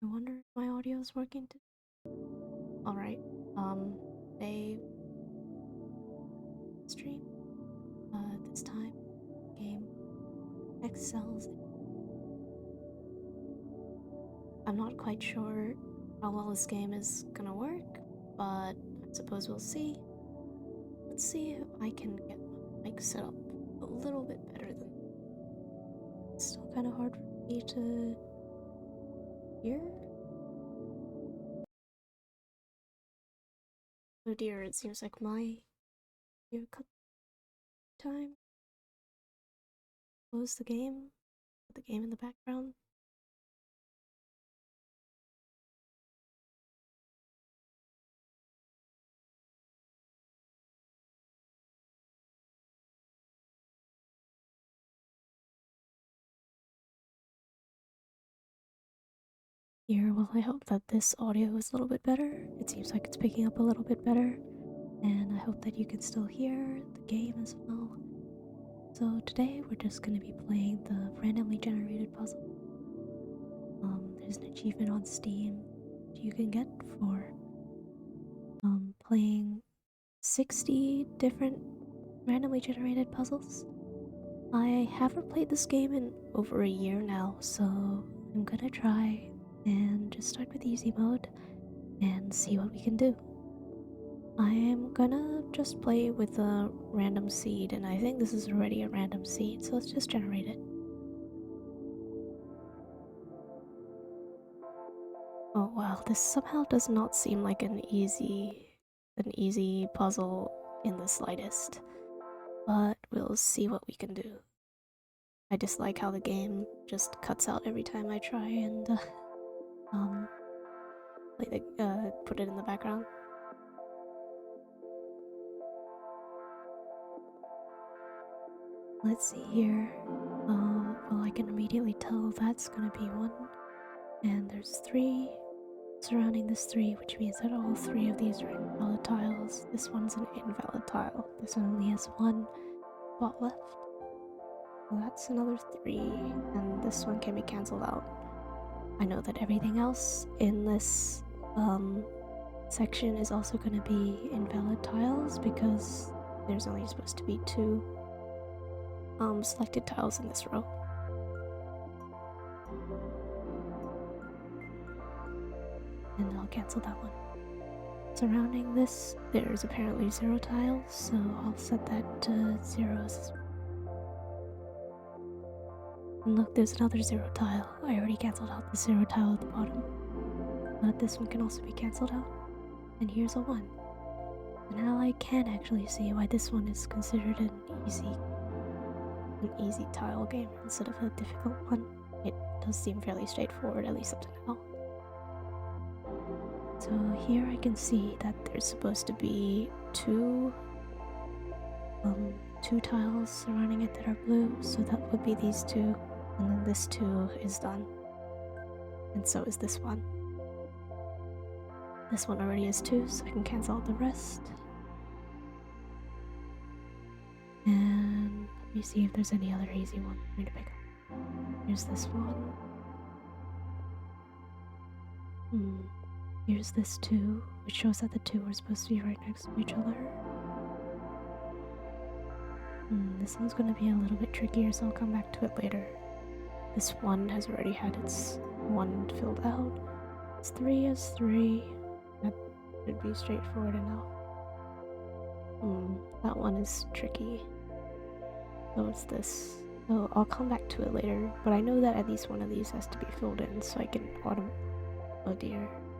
I wonder if my audio is working too. Alright, they stream, this time, game Hexcells. I'm not quite sure how well this game is gonna work, but I suppose we'll see. Let's see if I can get my mic set up a little bit better than... It's still kind of hard for me to hear. Oh dear, it seems like my ear cut time. Close the game. Put the game in the background. Here, well, I hope that this audio is a little bit better. It seems like it's picking up a little bit better, and I hope that you can still hear the game as well. So today we're just going to be playing the randomly generated puzzle. There's an achievement on Steam you can get for playing 60 different randomly generated puzzles. I haven't played this game in over a year now, so I'm gonna try and just start with easy mode and see what we can do. I am gonna just play with a random seed, and I think this is already a random seed, so let's just generate it. Oh wow, this somehow does not seem like an easy puzzle in the slightest, but we'll see what we can do. I dislike how the game just cuts out every time I try and put it in the background. Let's see here. Well, I can immediately tell that's gonna be one, and there's 3 surrounding this 3, which means that all 3 of these are invalid tiles. This one's an invalid tile. This one only has 1 spot left. Well, that's another 3, and this one can be cancelled out. I know that everything else in this section is also going to be invalid tiles because there's only supposed to be 2 selected tiles in this row. And I'll cancel that one. Surrounding this, there's apparently 0 tiles, so I'll set that to 0s. And look, there's another 0 tile. I already cancelled out the 0 tile at the bottom. But this one can also be cancelled out. And here's a 1. And now I can actually see why this one is considered an easy tile game instead of a difficult one. It does seem fairly straightforward, at least up to now. So here I can see that there's supposed to be 2 tiles surrounding it that are blue, so that would be these 2, and then this 2 is done. And so is this one. This one already is 2, so I can cancel out the rest. And let me see if there's any other easy one for me to pick up. Here's this one. Here's this 2, which shows that the 2 are supposed to be right next to each other. This one's gonna be a little bit trickier, so I'll come back to it later. This 1 has already had its 1 filled out. This 3 is 3. That should be straightforward enough. That one is tricky. So it's this. So I'll come back to it later, but I know that at least one of these has to be filled in, so I can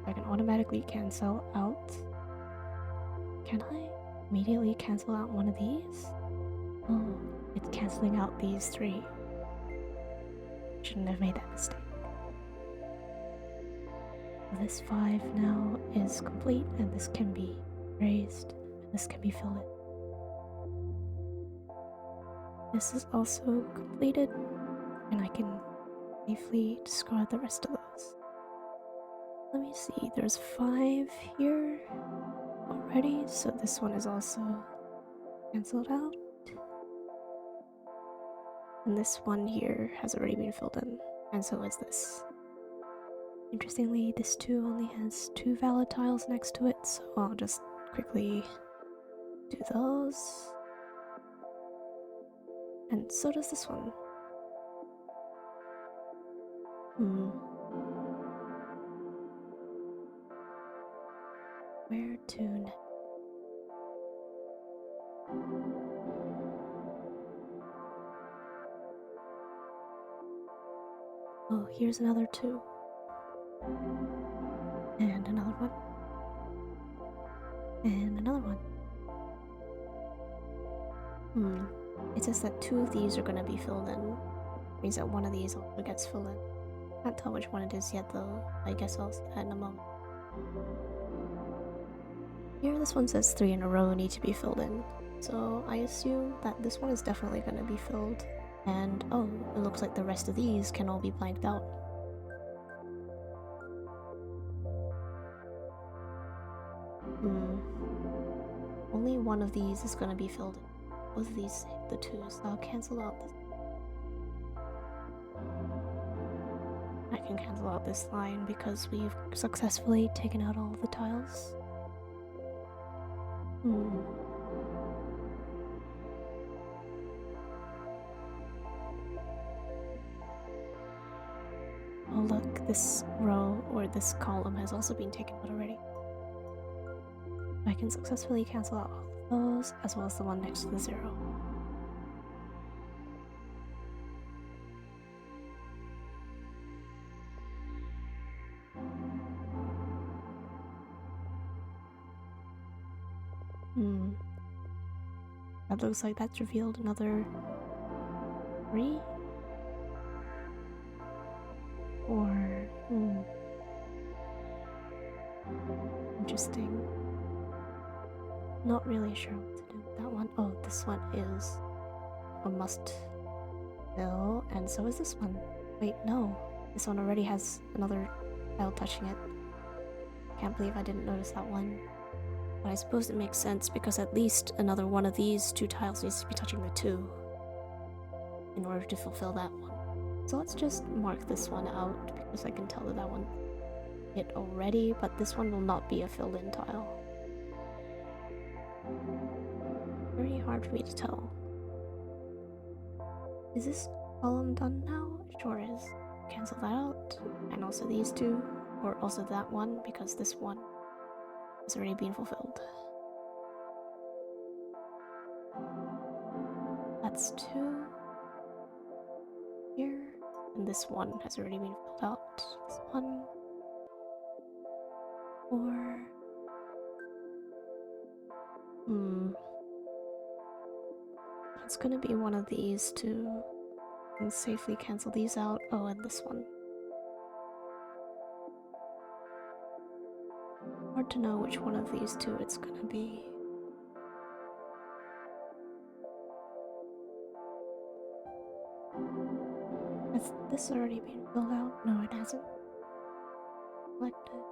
I can automatically cancel out. Can I immediately cancel out one of these? Oh, it's canceling out these 3. Shouldn't have made that mistake. This 5 now is complete, and this can be raised, and this can be filled in. This is also completed, and I can safely discard the rest of those. Let me see, there's 5 here already, so this one is also cancelled out. And this one here has already been filled in, and so is this. Interestingly, this 2 only has 2 valid tiles next to it, so I'll just quickly do those. And so does this one. Where to next? Oh, here's another 2. And another one. And another one. It says that 2 of these are going to be filled in. Means that one of these also gets filled in. Can't tell which one it is yet though. I guess I'll see that in a moment. Here this one says 3 in a row need to be filled in. So I assume that this one is definitely going to be filled. And oh, it looks like the rest of these can all be blanked out. Only one of these is going to be filled in. Both of these, the 2s, I'll cancel out this. I can cancel out this line because we've successfully taken out all of the tiles. Oh look, this row or this column has also been taken out already. I can successfully cancel out all of those as well as the one next to the 0. That looks like that's revealed another 3? Or, interesting. Not really sure what to do with that one. Oh, this one is a must fill, and so is this one. Wait, no. This one already has another tile touching it. Can't believe I didn't notice that one. But I suppose it makes sense because at least another one of these 2 tiles needs to be touching the 2 in order to fulfill that one. So let's just mark this one out because I can tell that one hit already, but this one will not be a filled in tile. Very hard for me to tell. Is this column done now? It sure is. Cancel that out. And also these 2, or also that one because this one has already been fulfilled. That's 2 here, and this one has already been filled out. This one, 4. It's gonna be one of these 2. And safely cancel these out. Oh, and this one. Hard to know which one of these 2 it's gonna be. Has this already been filled out? No, it hasn't. Selected.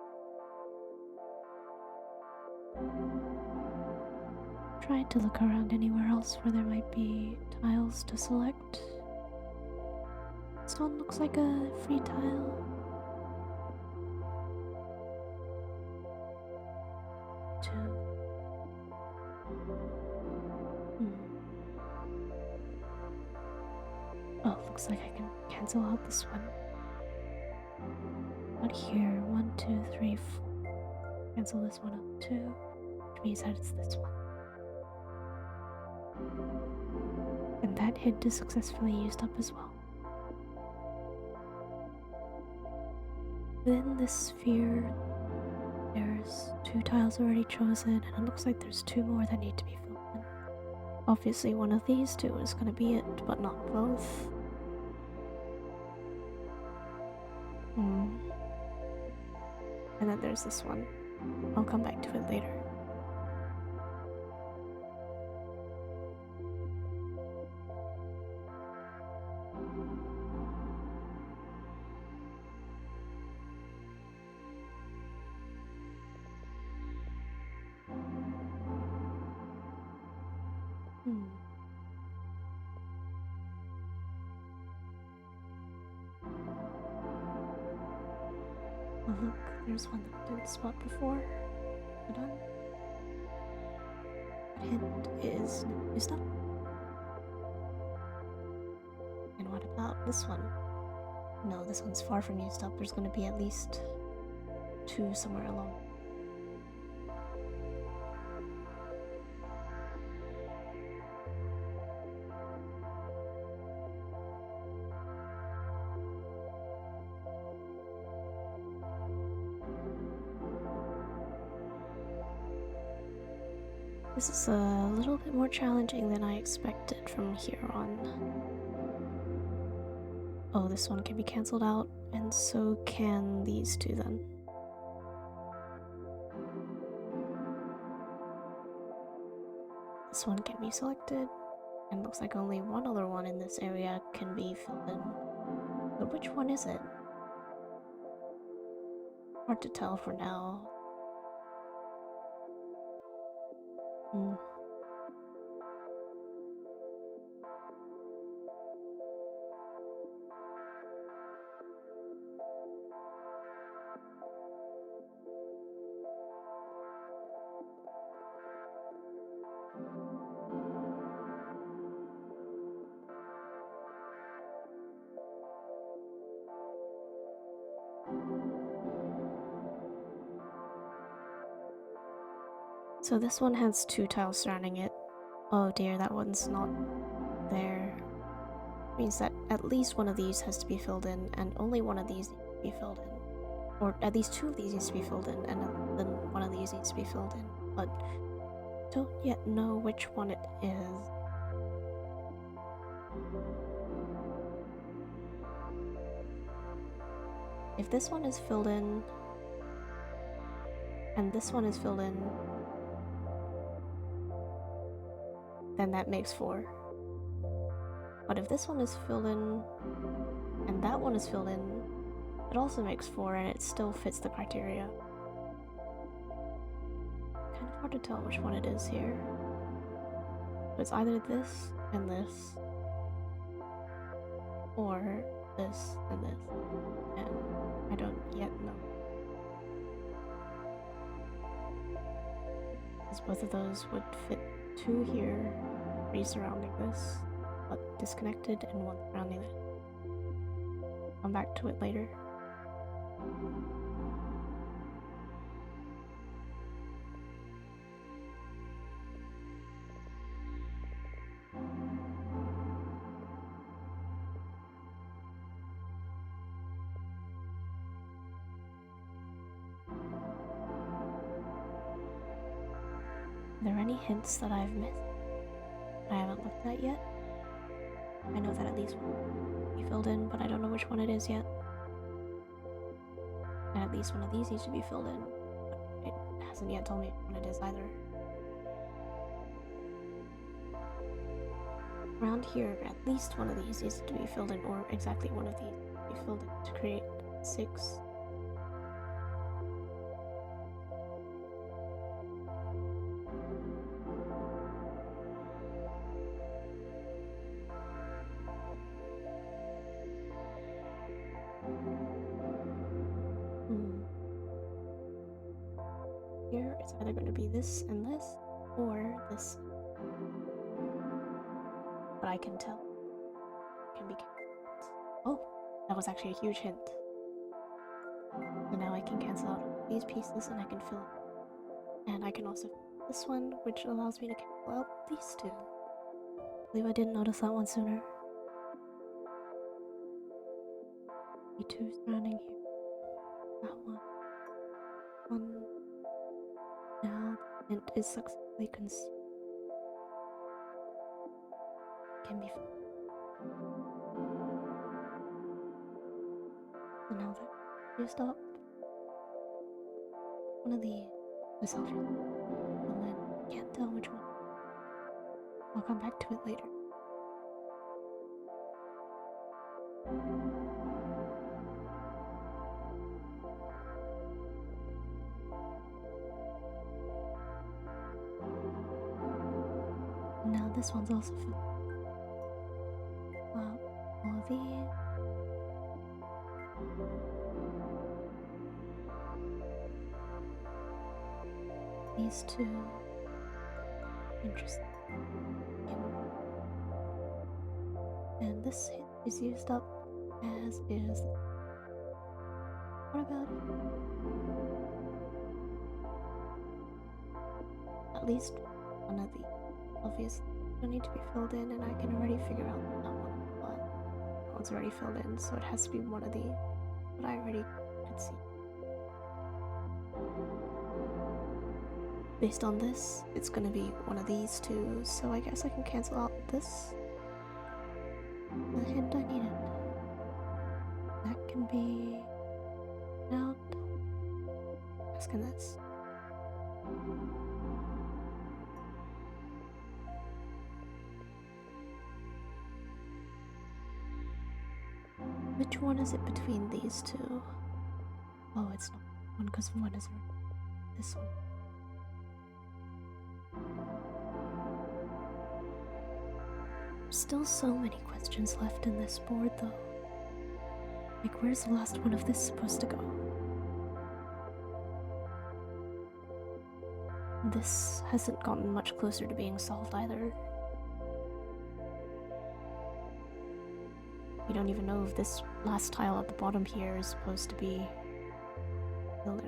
Try to look around anywhere else where there might be tiles to select. This one looks like a free tile. 2. Oh, looks like I can cancel out this one. Not here. 1, 2, 3, 4. Cancel this one out too, which means that it's this one. And that hint is successfully used up as well. Within this sphere, there's 2 tiles already chosen, and it looks like there's 2 more that need to be filled in. Obviously one of these 2 is going to be it, but not both. And then there's this one. I'll come back to it later. Oh look, there's one that I didn't spot before. Hold on. That hint is new stuff. And what about this one? No, this one's far from used up. There's gonna be at least two somewhere along. This is a little bit more challenging than I expected from here on. Oh, this one can be cancelled out, and so can these two then. This one can be selected, and looks like only one other one in this area can be filled in. But which one is it? Hard to tell for now. So this one has two tiles surrounding it. Oh dear, that one's not there. Means that at least one of these has to be filled in, and only one of these needs to be filled in. Or at least two of these needs to be filled in, and then one of these needs to be filled in. But don't yet know which one it is. If this one is filled in, and this one is filled in, then that makes 4. But if this one is filled in, and that one is filled in, it also makes 4, and it still fits the criteria. Kind of hard to tell which one it is here. But it's either this and this, or this and this, and I don't yet know. Because both of those would fit 2 here, 3 surrounding this, but disconnected, and 1 surrounding it. Come back to it later. Are there any hints that I've missed that I haven't looked at yet? I know that at least one will be filled in, but I don't know which one it is yet. And at least one of these needs to be filled in, but it hasn't yet told me which one it is either. Around here, at least one of these needs to be filled in, or exactly one of these needs to be filled in to create 6. Here, it's either going to be this and this, or this. But I can tell. It can be. Oh, that was actually a huge hint. So now I can cancel out these pieces and I can fill it. And I can also fill this one, which allows me to cancel out these 2. I believe I didn't notice that one sooner. The 2 surrounding here. That one. Now the hint is successfully concealed. Can be filled. So now that you stop, one of these was off, and then can't tell which one. I'll come back to it later. Now this one's also filled. All of these. These two. Interesting. And this hit is used up, as is. What about at least one of the obvious don't need to be filled in, and I can already figure out that one, but that one's already filled in, so it has to be one of the what I already could see. Based on this, it's gonna be one of these two, so I guess I can cancel out this. The hint I needed. That can be out. Asking this. Which one is it between these two? Oh, it's not one because one is this one. Still so many questions left in this board though. Like, where's the last one of this supposed to go? This hasn't gotten much closer to being solved either. We don't even know if this last tile at the bottom here is supposed to be filler.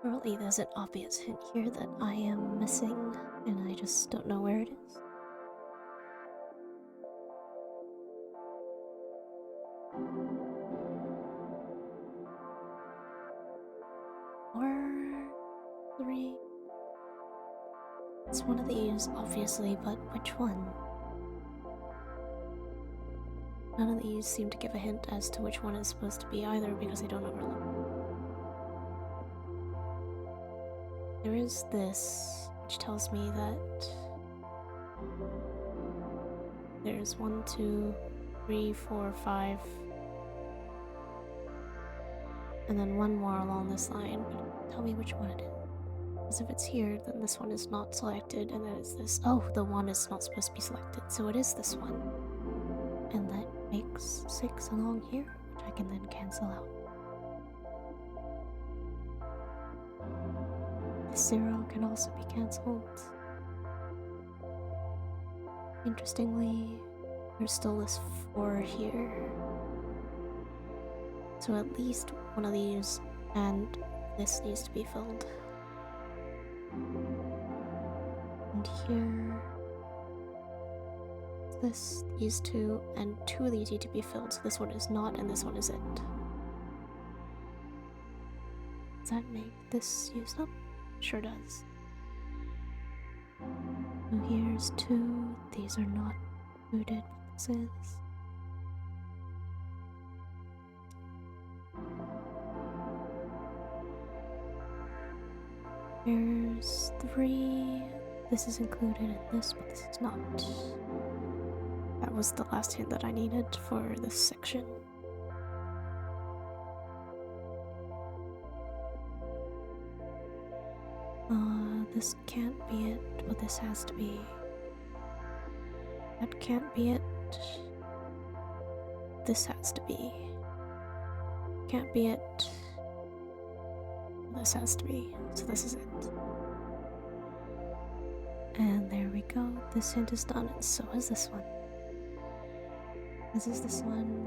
Surely there's an obvious hint here that I am missing, and I just don't know where it is. Or 3. It's one of these, obviously, but which one? None of these seem to give a hint as to which one is supposed to be either because they don't overlap. There is this, which tells me that there's 1, 2, 3, 4, 5, and then one more along this line, but tell me which one it is. Because if it's here, then this one is not selected, and then it's this. Oh, the one is not supposed to be selected, so it is this one. And that makes 6 along here, which I can then cancel out. The 0 can also be cancelled. Interestingly, there's still this 4 here. So at least one of these and this needs to be filled. And here, these two, and 2 of these need to be filled, so this one is not, and this one is it. Does that make this used up? Sure does. So here's 2, these are not included, this is. There's 3, this is included in this, but this is not. That was the last hint that I needed for this section. This can't be it, but this has to be. That can't be it. This has to be. Can't be it. This has to be. So this is it. And there we go. This hint is done, and so is this one. This is this one.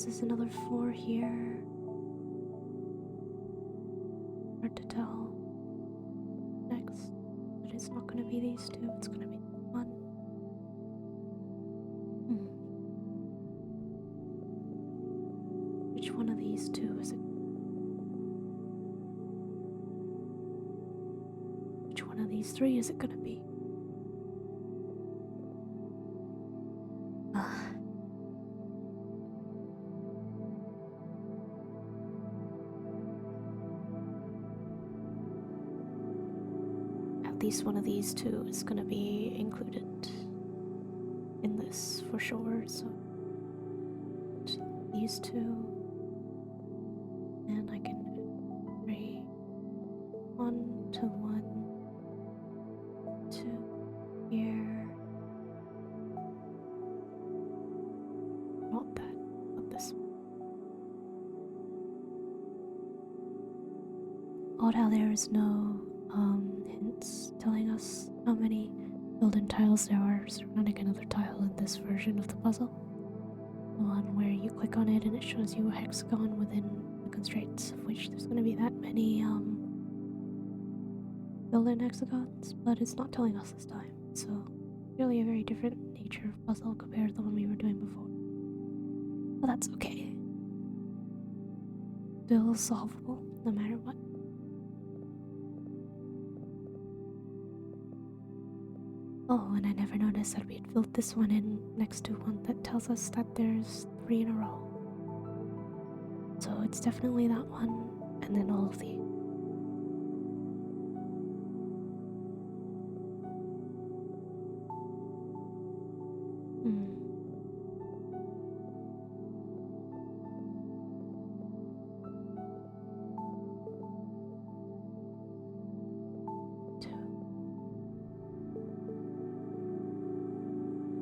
guess there's another 4 here. Hard to tell. Next. But it's not gonna be these two, it's gonna be one. Which one of these two is it? Which one of these 3 is it gonna be? At least one of these 2 is gonna be included in this for sure, so these 2, and I can bring 1 to 1, 2 here. Not that, but this one. Odd how there is no hints telling us how many filled-in tiles there are surrounding another tile in this version of the puzzle. The one where you click on it and it shows you a hexagon within the constraints, of which there's going to be that many filled-in hexagons, but it's not telling us this time, so really a very different nature of puzzle compared to the one we were doing before. But that's okay. Still solvable, no matter what. Oh, and I never noticed that we had filled this one in next to one that tells us that there's 3 in a row. So it's definitely that one, and then all of these.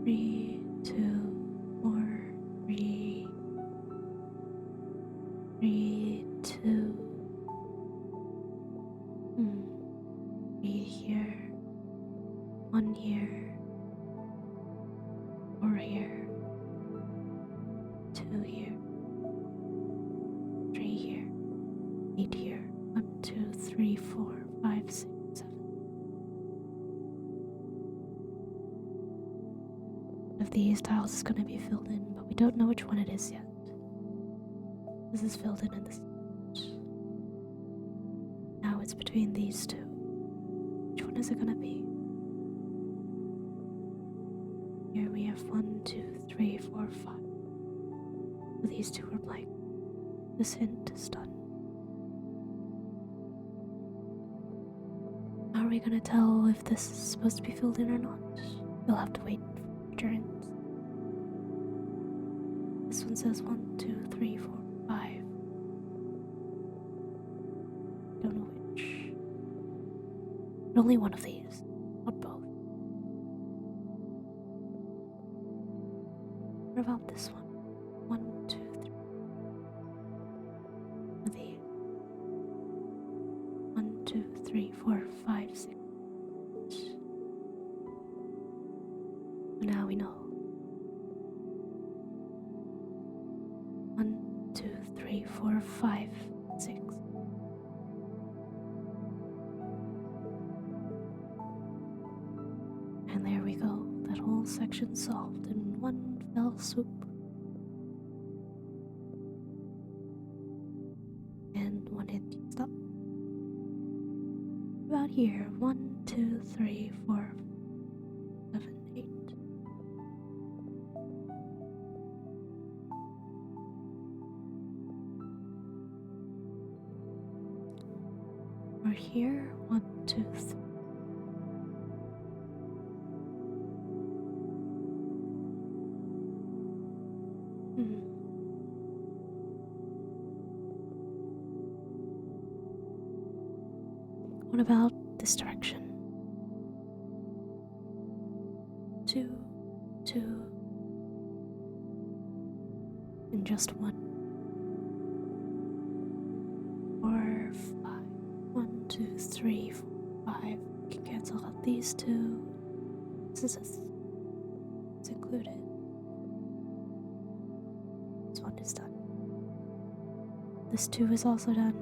Three, 2, 4, 3, 3, 2. 3 here, 1 here, 4 here, 2 here, 3 here, 8 here, 1, 2, 3, 4, 5, 6, 7. Of these tiles is going to be filled in, but we don't know which one it is yet. This is filled in this. Now it's between these 2. Which one is it going to be? Here we have 1, 2, 3, 4, 5. So these 2 are blank. This hint is done. How are we going to tell if this is supposed to be filled in or not? We'll have to wait for future hints. This one says 1, 2, 3, 4, 5. Don't know which. But only one of these, not both. What about this one? 1, 2, 3. Of these. 1, 2, 3, 4, 5, 6. Now we know. 1, 2, 3, 4, 5, 6. And there we go. That whole section solved in one fell swoop. And one hit stop. About here. 1, 2, 3, 4, 7, 8. We're here. 1, 2, 3. What about this direction? 2, 2, and just 1. 4, 5. 1, 2, 3, 4, 5. We can cancel out these 2. This is included. This one end is done. This 2 is also done.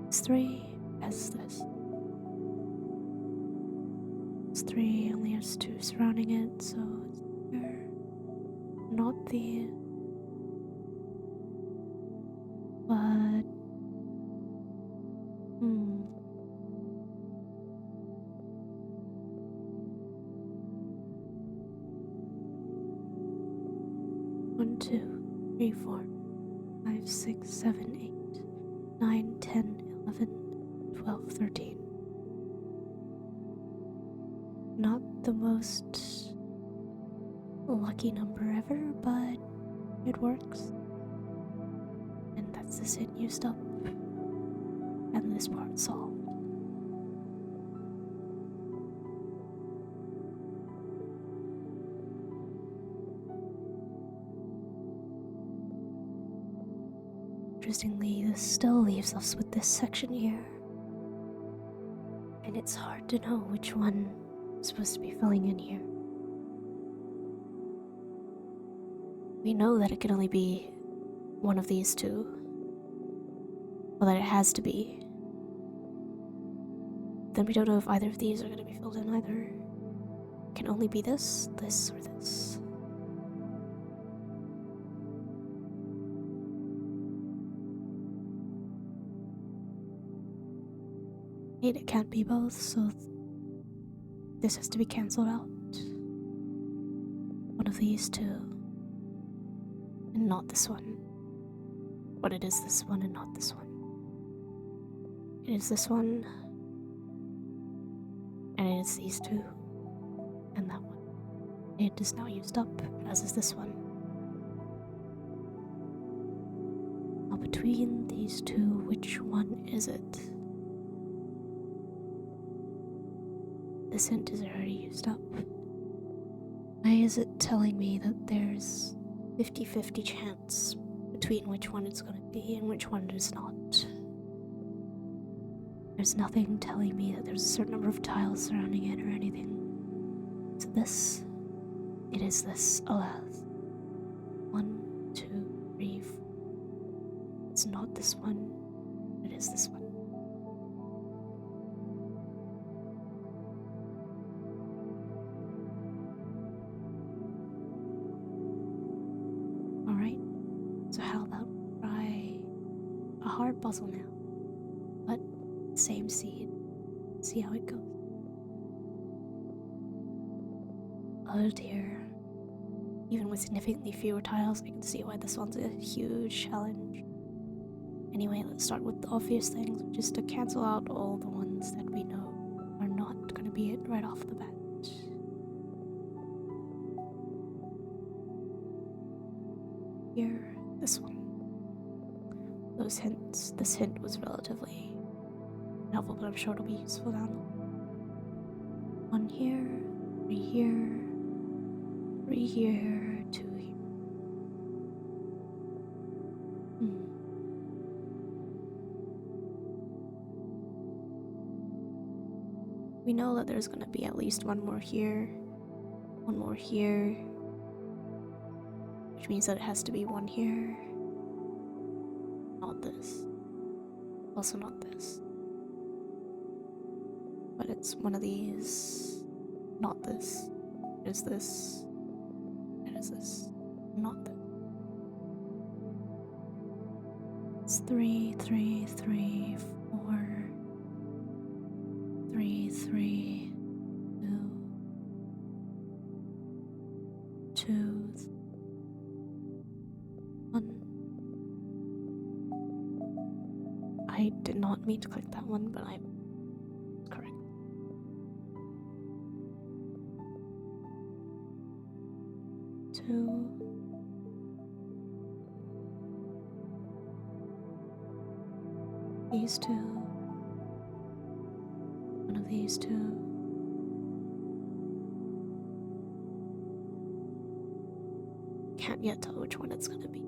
This 3 has this. This 3 only has 2 surrounding it, so it's here. Not the. But. 1, 2, 3, 4, 5, 6, 7, 8, 9, 10, 11, 12, 13. Not the most lucky number ever, but it works. And that's this hint used up. And this part solved. Interestingly, this still leaves us with this section here. And it's hard to know which one is supposed to be filling in here. We know that it can only be one of these 2. Or that it has to be. Then we don't know if either of these are going to be filled in either. It can only be this, this, or this. And it can't be both, so this has to be cancelled out. One of these 2. And not this one. But it is this one and not this one. It is this one. And it is these 2. And that one. It is now used up, as is this one. Now between these 2, which one is it? This hint is already used up. Why is it telling me that there's 50-50 chance between which one it's going to be and which one it is not? There's nothing telling me that there's a certain number of tiles surrounding it or anything. So this, it is this, alas. 1, 2, 3, 4. It's not this one, it is this one. Alright, so how about try a hard puzzle now? But same seed. See how it goes. Oh dear. Even with significantly fewer tiles, I can see why this one's a huge challenge. Anyway, let's start with the obvious things, which is to cancel out all the ones that we know are not going to be it right off the bat. Here, this one. Those hints. This hint was relatively helpful, but I'm sure it'll be useful down the line. 1 here, 3 here, 3 here, 2 here. We know that there's gonna be at least 1 more here, 1 more here, which means that it has to be 1 here. Not this. Also not this. But it's one of these. Not this. It is this. It is this. Not this. It's 3, 3, 3, 4, 3, 3, 2, 2, 1. I did not mean to click that one, but I'm correct. Two. These 2. One of these 2. Can't yet tell which one it's gonna be.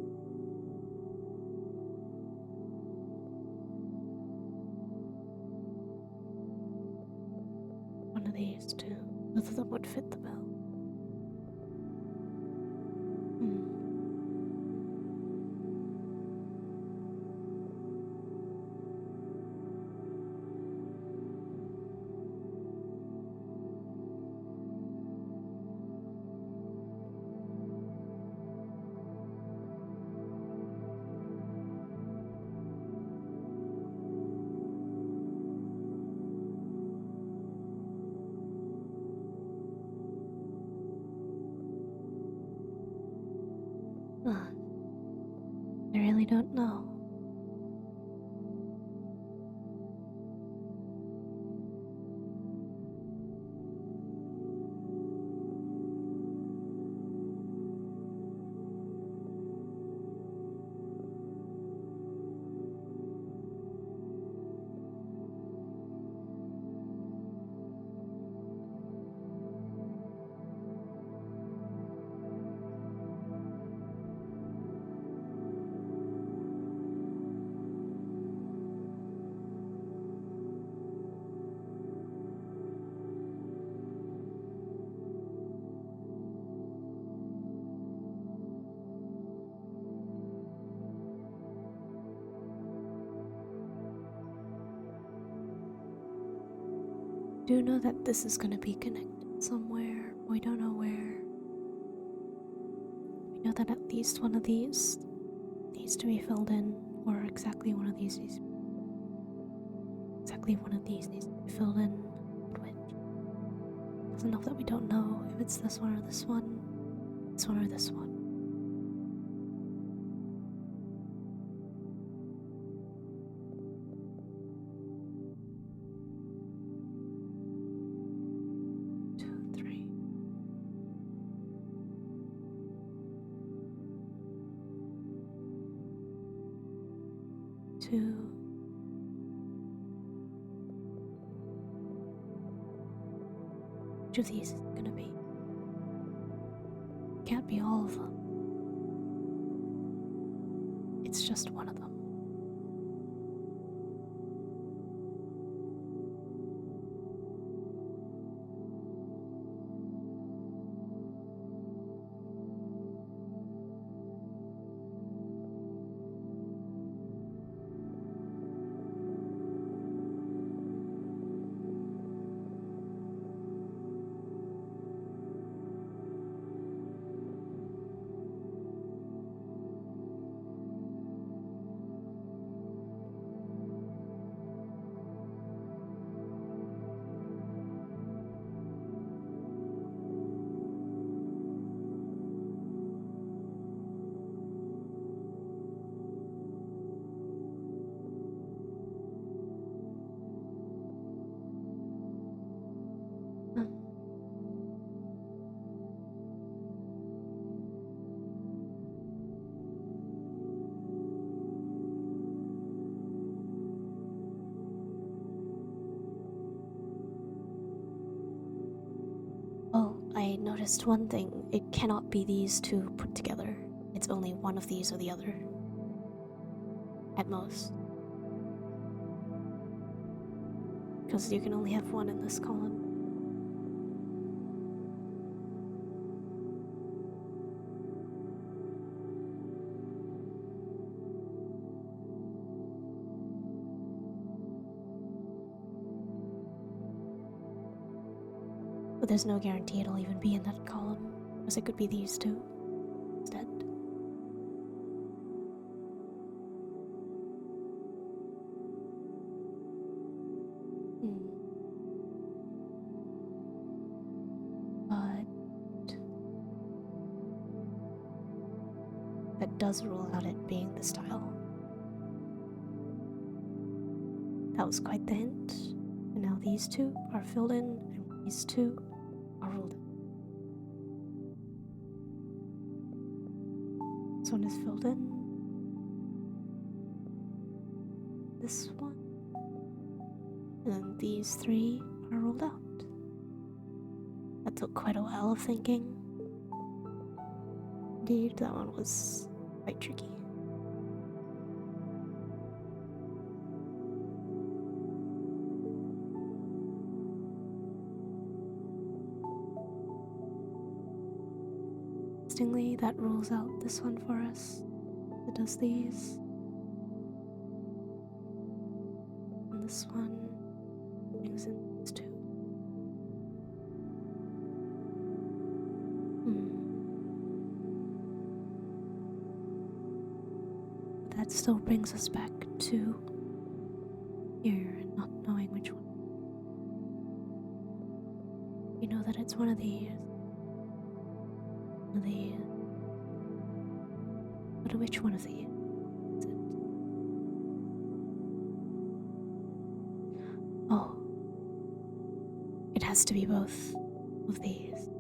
One of these 2. Both of them would fit the bill. don't know. Do know that this is going to be connected somewhere. We don't know where. We know that at least one of these needs to be filled in, or exactly one of these needs to be filled in. Which is enough that we don't know if it's this one or this one, or this one. Two. Which of these is it gonna be? Can't be all of them. It's just one of them. Oh, I noticed one thing. It cannot be these two put together. It's only one of these or the other. At most. Because you can only have one in this column. But there's no guarantee it'll even be in that column, because it could be these two instead. But that does rule out it being the style. That was quite the hint. And now these two are filled in, and these two are ruled out. This one is filled in. This one. And then these three are ruled out. That took quite a while of thinking. Indeed, that one was quite tricky. Interestingly, that rules out this one for us. It does these. And this one brings in these two. That still brings us back to here and not knowing which one. We know that it's one of these. One of these. But which one of these? Is has to be both of these.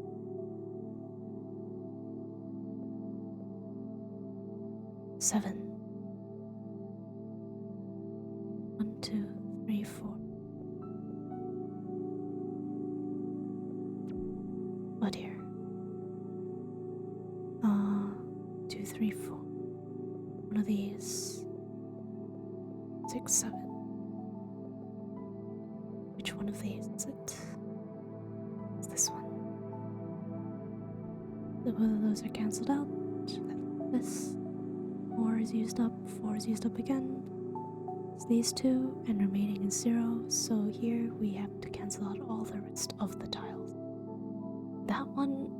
Seven. 1, 2, 3, 4. Oh dear. 2, 3, 4. One of these. 6, 7. Which one of these is it? It's this one. So both of those are cancelled out. This. 4 is used up. 4 is used up again. It's these two, and remaining is 0. So here we have to cancel out all the rest of the tiles. That one,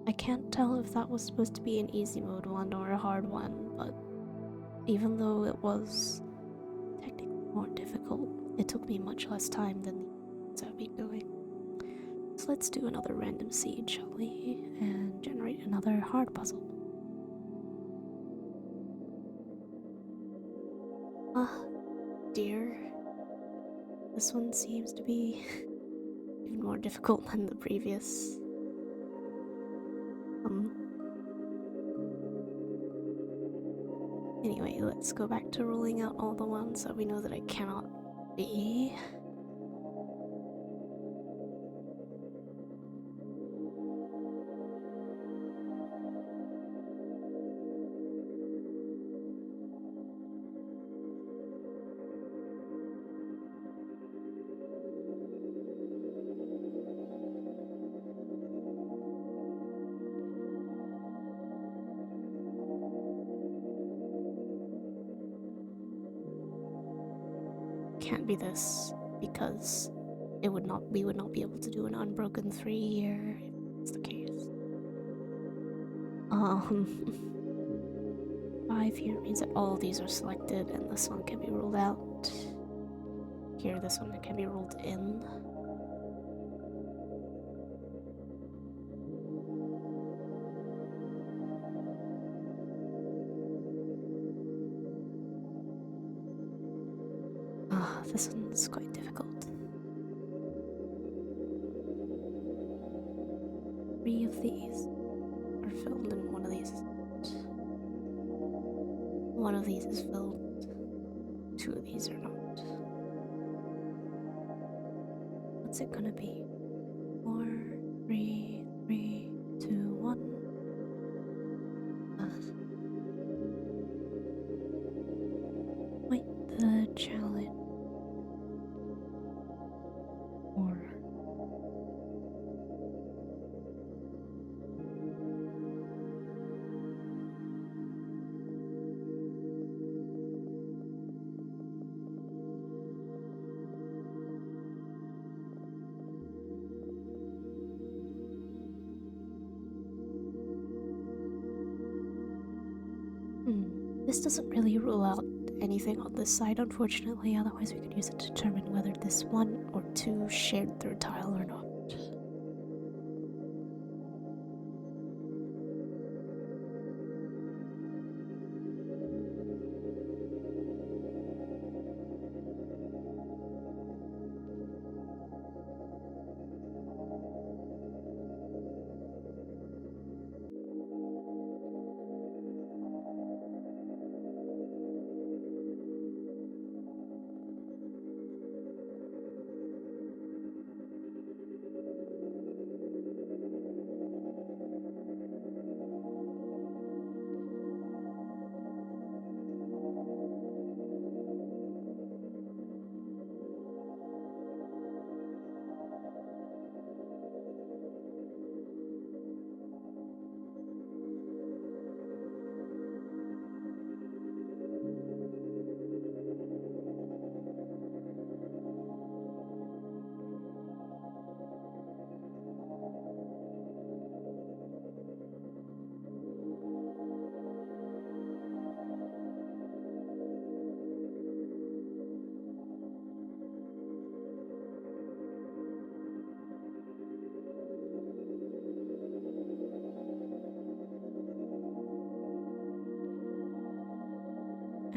I can't tell if that was supposed to be an easy mode one or a hard one, but even though it was technically more difficult, it took me much less time than the ones I've been doing. So let's do another random seed, shall we? And generate another hard puzzle. Dear. This one seems to be even more difficult than the previous. Anyway, let's go back to ruling out all the ones that we know that it cannot be. Can't be this, because we would not be able to do an unbroken 3 here if that's the case. 5 here means that all of these are selected and this one can be ruled out. Here this one can be ruled in. This one's quite difficult. 3 of these are filled and one of these isn't. One of these is filled, 2 of these are not. What's it gonna be? 4, 3, 3, 2, 1. Wait, the challenge. This doesn't really rule out anything on this side, unfortunately, otherwise we could use it to determine whether this 1 or 2 shared third tile or not.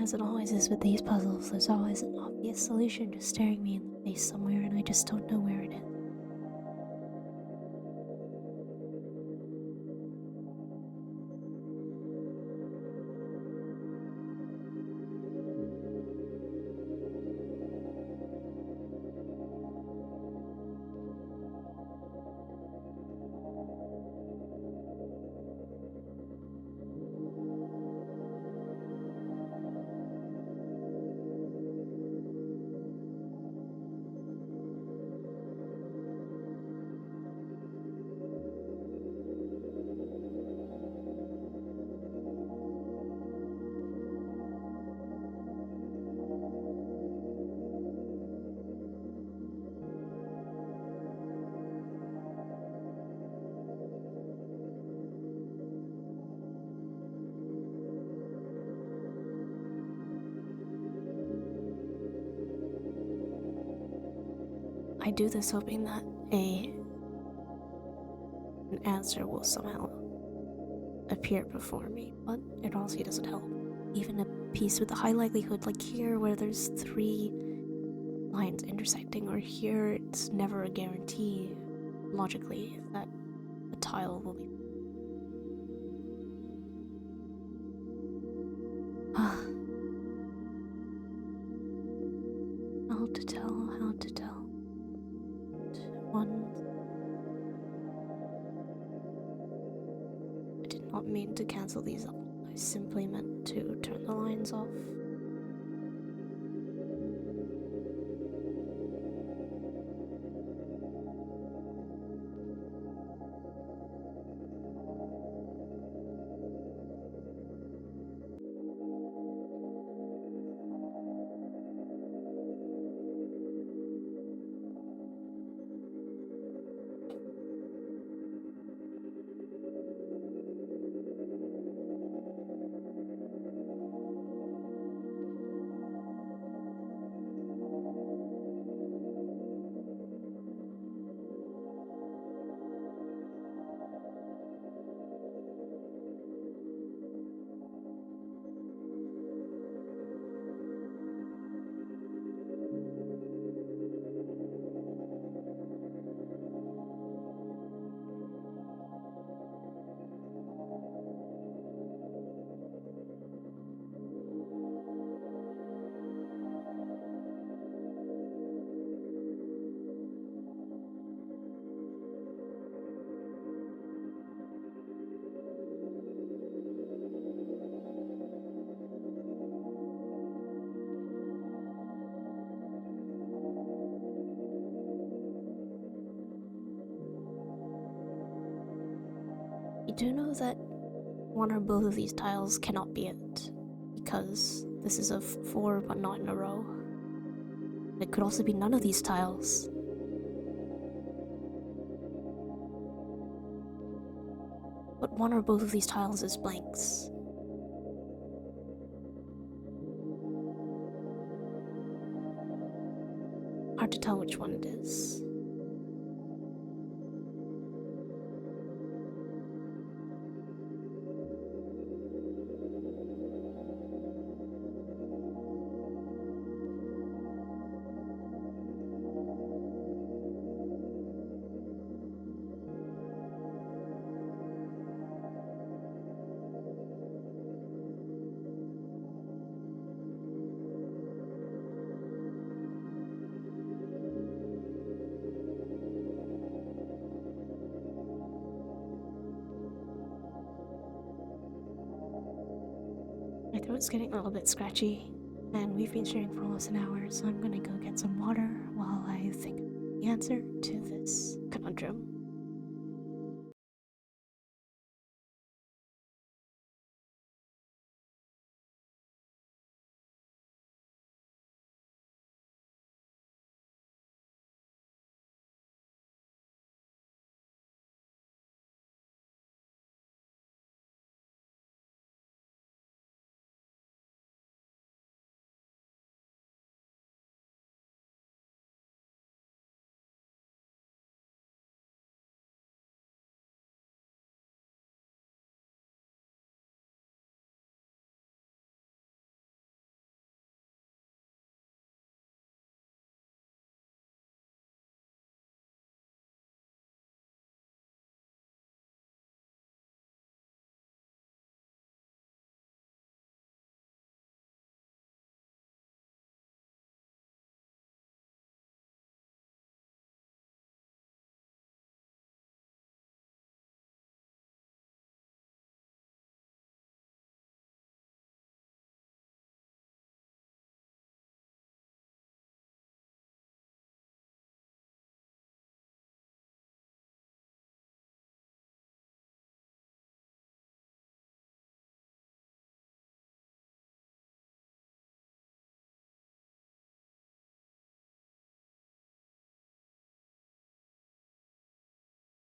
As it always is with these puzzles, there's always an obvious solution just staring me in the face somewhere and I just don't know where it is. I do this hoping that an answer will somehow appear before me, but it honestly doesn't help. Even a piece with a high likelihood, like here, where there's 3 lines intersecting, or here, it's never a guarantee, logically, that a tile will be. How to tell, how to tell. One. I did not mean to cancel these out. I simply meant to turn the lines off. You do know that one or both of these tiles cannot be it, because this is a 4 but not in a row. It could also be none of these tiles. But one or both of these tiles is blanks. Hard to tell which one it is. My throat's getting a little bit scratchy, and we've been sharing for almost an hour, so I'm gonna go get some water while I think of the answer to this conundrum.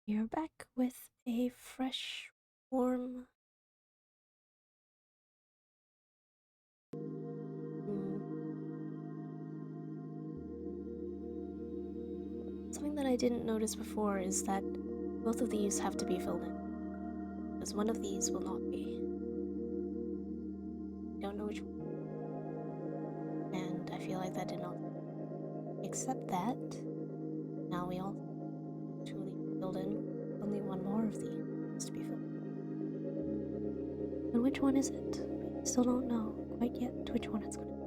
You're back with a fresh, warm. Something that I didn't notice before is that both of these have to be filled in, because one of these will not be. I don't know which one. And I feel like that did not. Except that, now we all truly filled in. Only one more of these has to be filled in. And which one is it? We still don't know quite yet which one it's going to be.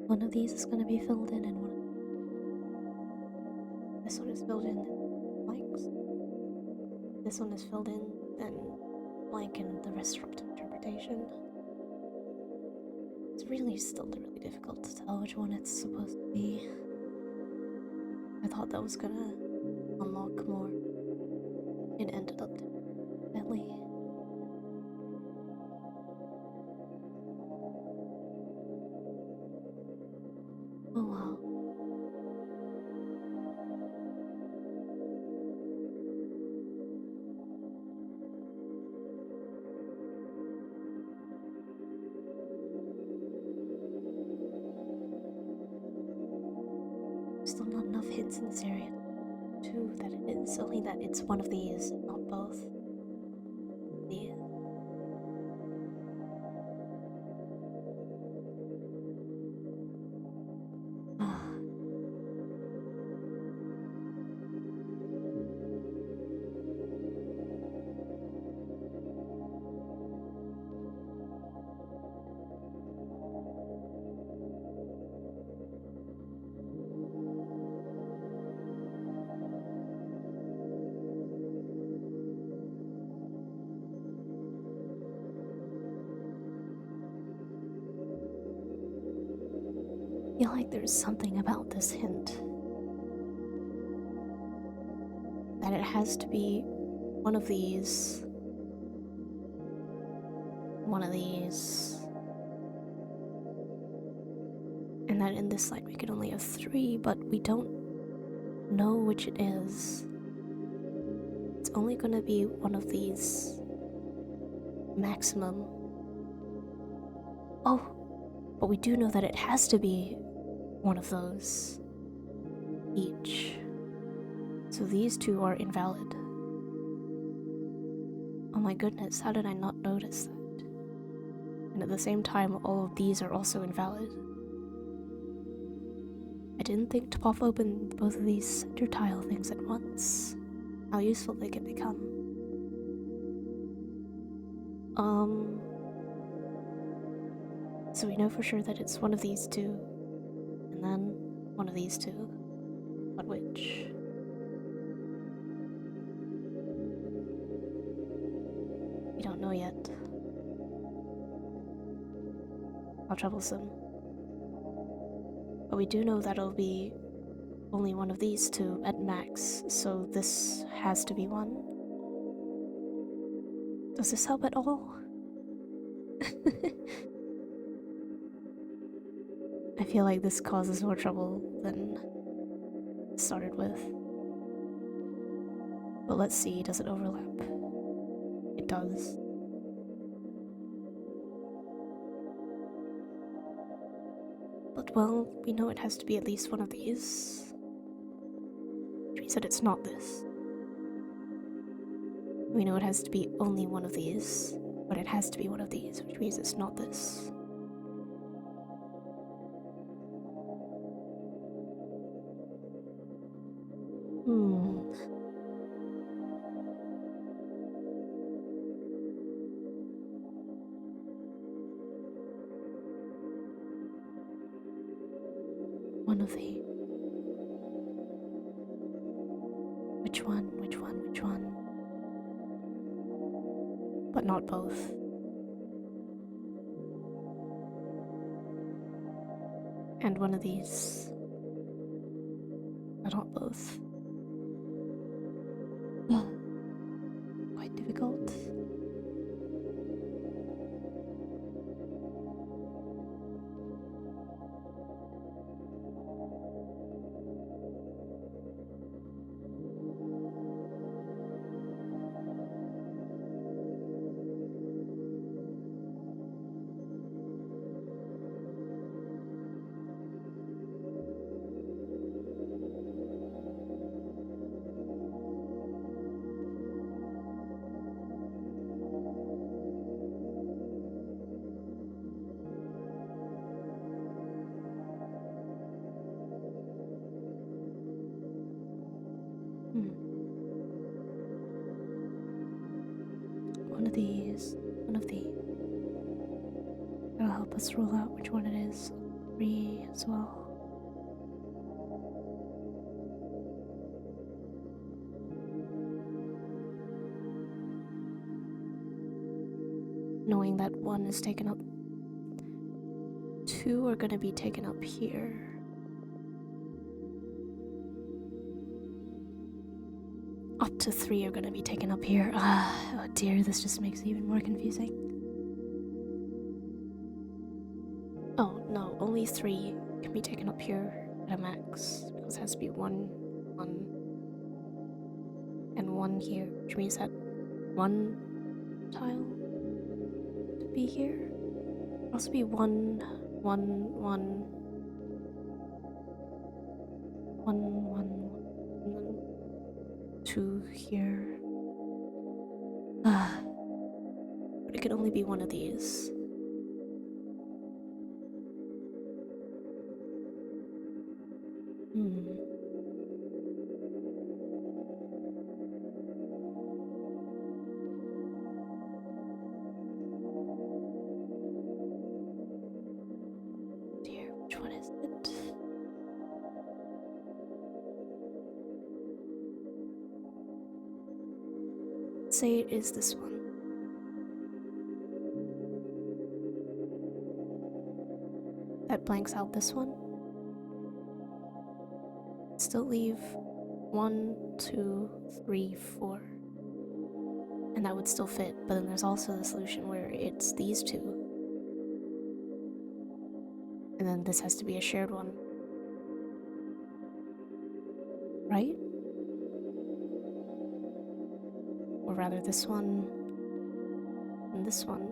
One of these is going to be filled in, and this one is filled in, then blanks. This one is filled in, then blank, and the rest are up to interpretation. It's really still really difficult to tell which one it's supposed to be. I thought that was gonna unlock more. It ended up badly. Oh wow. Still not enough hints in this area to that it is, only that it's one of these, not both. These. I feel like there's something about this hint that it has to be one of these, and that in this line we can only have 3, but we don't know which it is. It's only gonna be one of these maximum. Oh, but we do know that it has to be one of those each. So these two are invalid. Oh my goodness, how did I not notice that? And at the same time, all of these are also invalid. I didn't think to pop open both of these center tile things at once. How useful they can become. So we know for sure that it's one of these two, and then one of these two. But which? We don't know yet. How troublesome. But we do know that it'll be only one of these two at max, so this has to be one. Does this help at all? I feel like this causes more trouble than it started with. But let's see, does it overlap? It does. But well, we know it has to be at least one of these. Which means that it's not this. We know it has to be only one of these, but it has to be one of these, which means it's not this. One of the... Which one? But not both. And one of these. But not both. Quite difficult. one of these, one of these. That'll help us rule out which one it is. 3 as well. Knowing that 1 is taken up, 2 are gonna be taken up here. Up to 3 are gonna be taken up here. Oh dear, this just makes it even more confusing. Oh no, only 3 can be taken up here at a max, because it has to be 1, 1, and 1 here, which means that 1 tile to be here. It'll also be 1, 1, 1, 1, 1, 2 here. But it could only be one of these. Dear, which one is it? Say it is this one. That blanks out this one. Still leave 1, 2, 3, 4. And that would still fit, but then there's also the solution where it's these 2. And then this has to be a shared one. Right? Or rather this one and this one.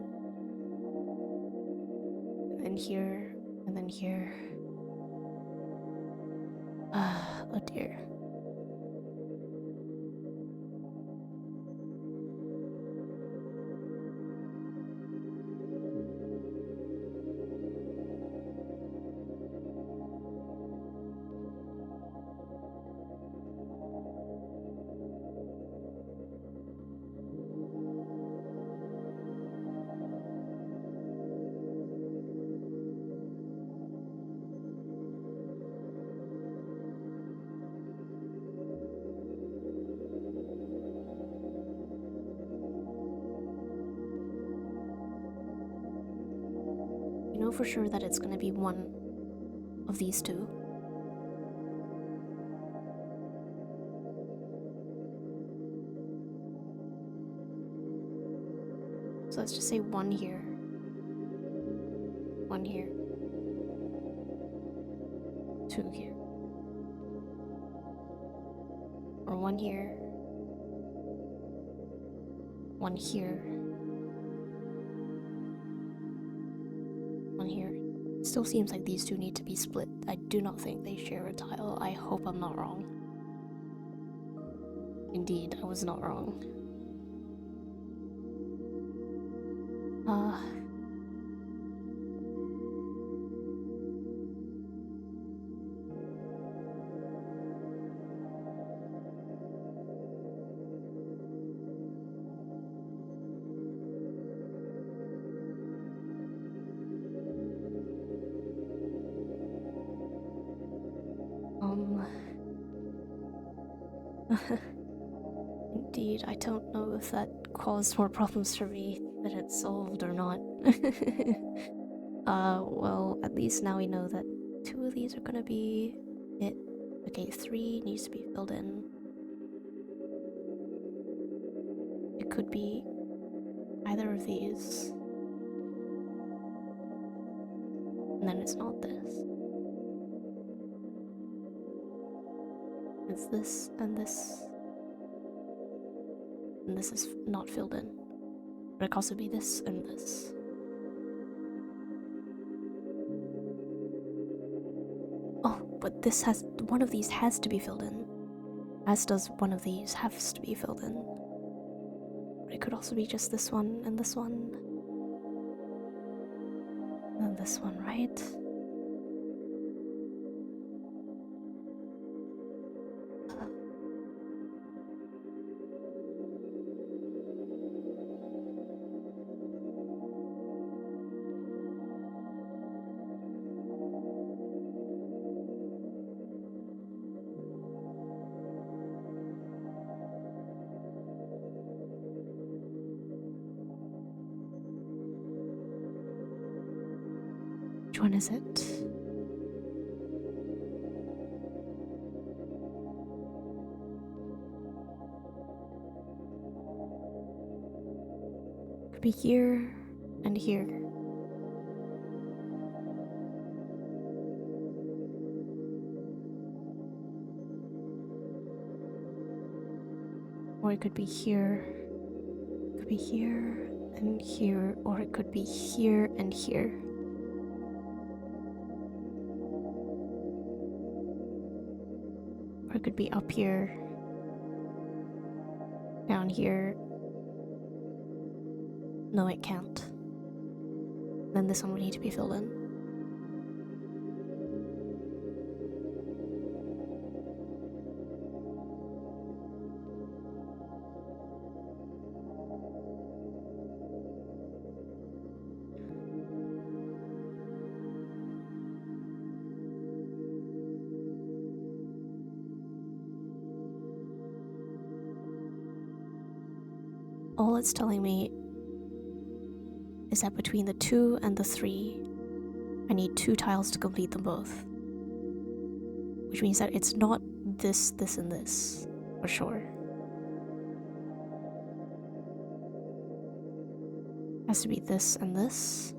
And then here, and then here. Oh dear. You know for sure that it's gonna be one of these 2. So let's just say 1 here. 1 here. 2 here. Or 1 here. 1 here. 1 here. Still seems like these 2 need to be split. I do not think they share a tile. I hope I'm not wrong. Indeed, I was not wrong. Indeed, I don't know if that caused more problems for me than it solved or not. Well, at least now we know that 2 of these are gonna be it. Okay, 3 needs to be filled in. It could be either of these. And then it's not this. It's this and this. And this is not filled in. But it could also be this and this. Oh, but this has, one of these has to be filled in. As does one of these has to be filled in. But it could also be just this one and this one. And then this one, right? Which one is it? Could be here and here. Or it could be here. It could be here and here, or it could be here and here. Or it could be up here, down here. No, it can't. Then this one would need to be filled in. All it's telling me is that between the 2 and the 3, I need 2 tiles to complete them both. Which means that it's not this, this, and this, for sure. It has to be this and this,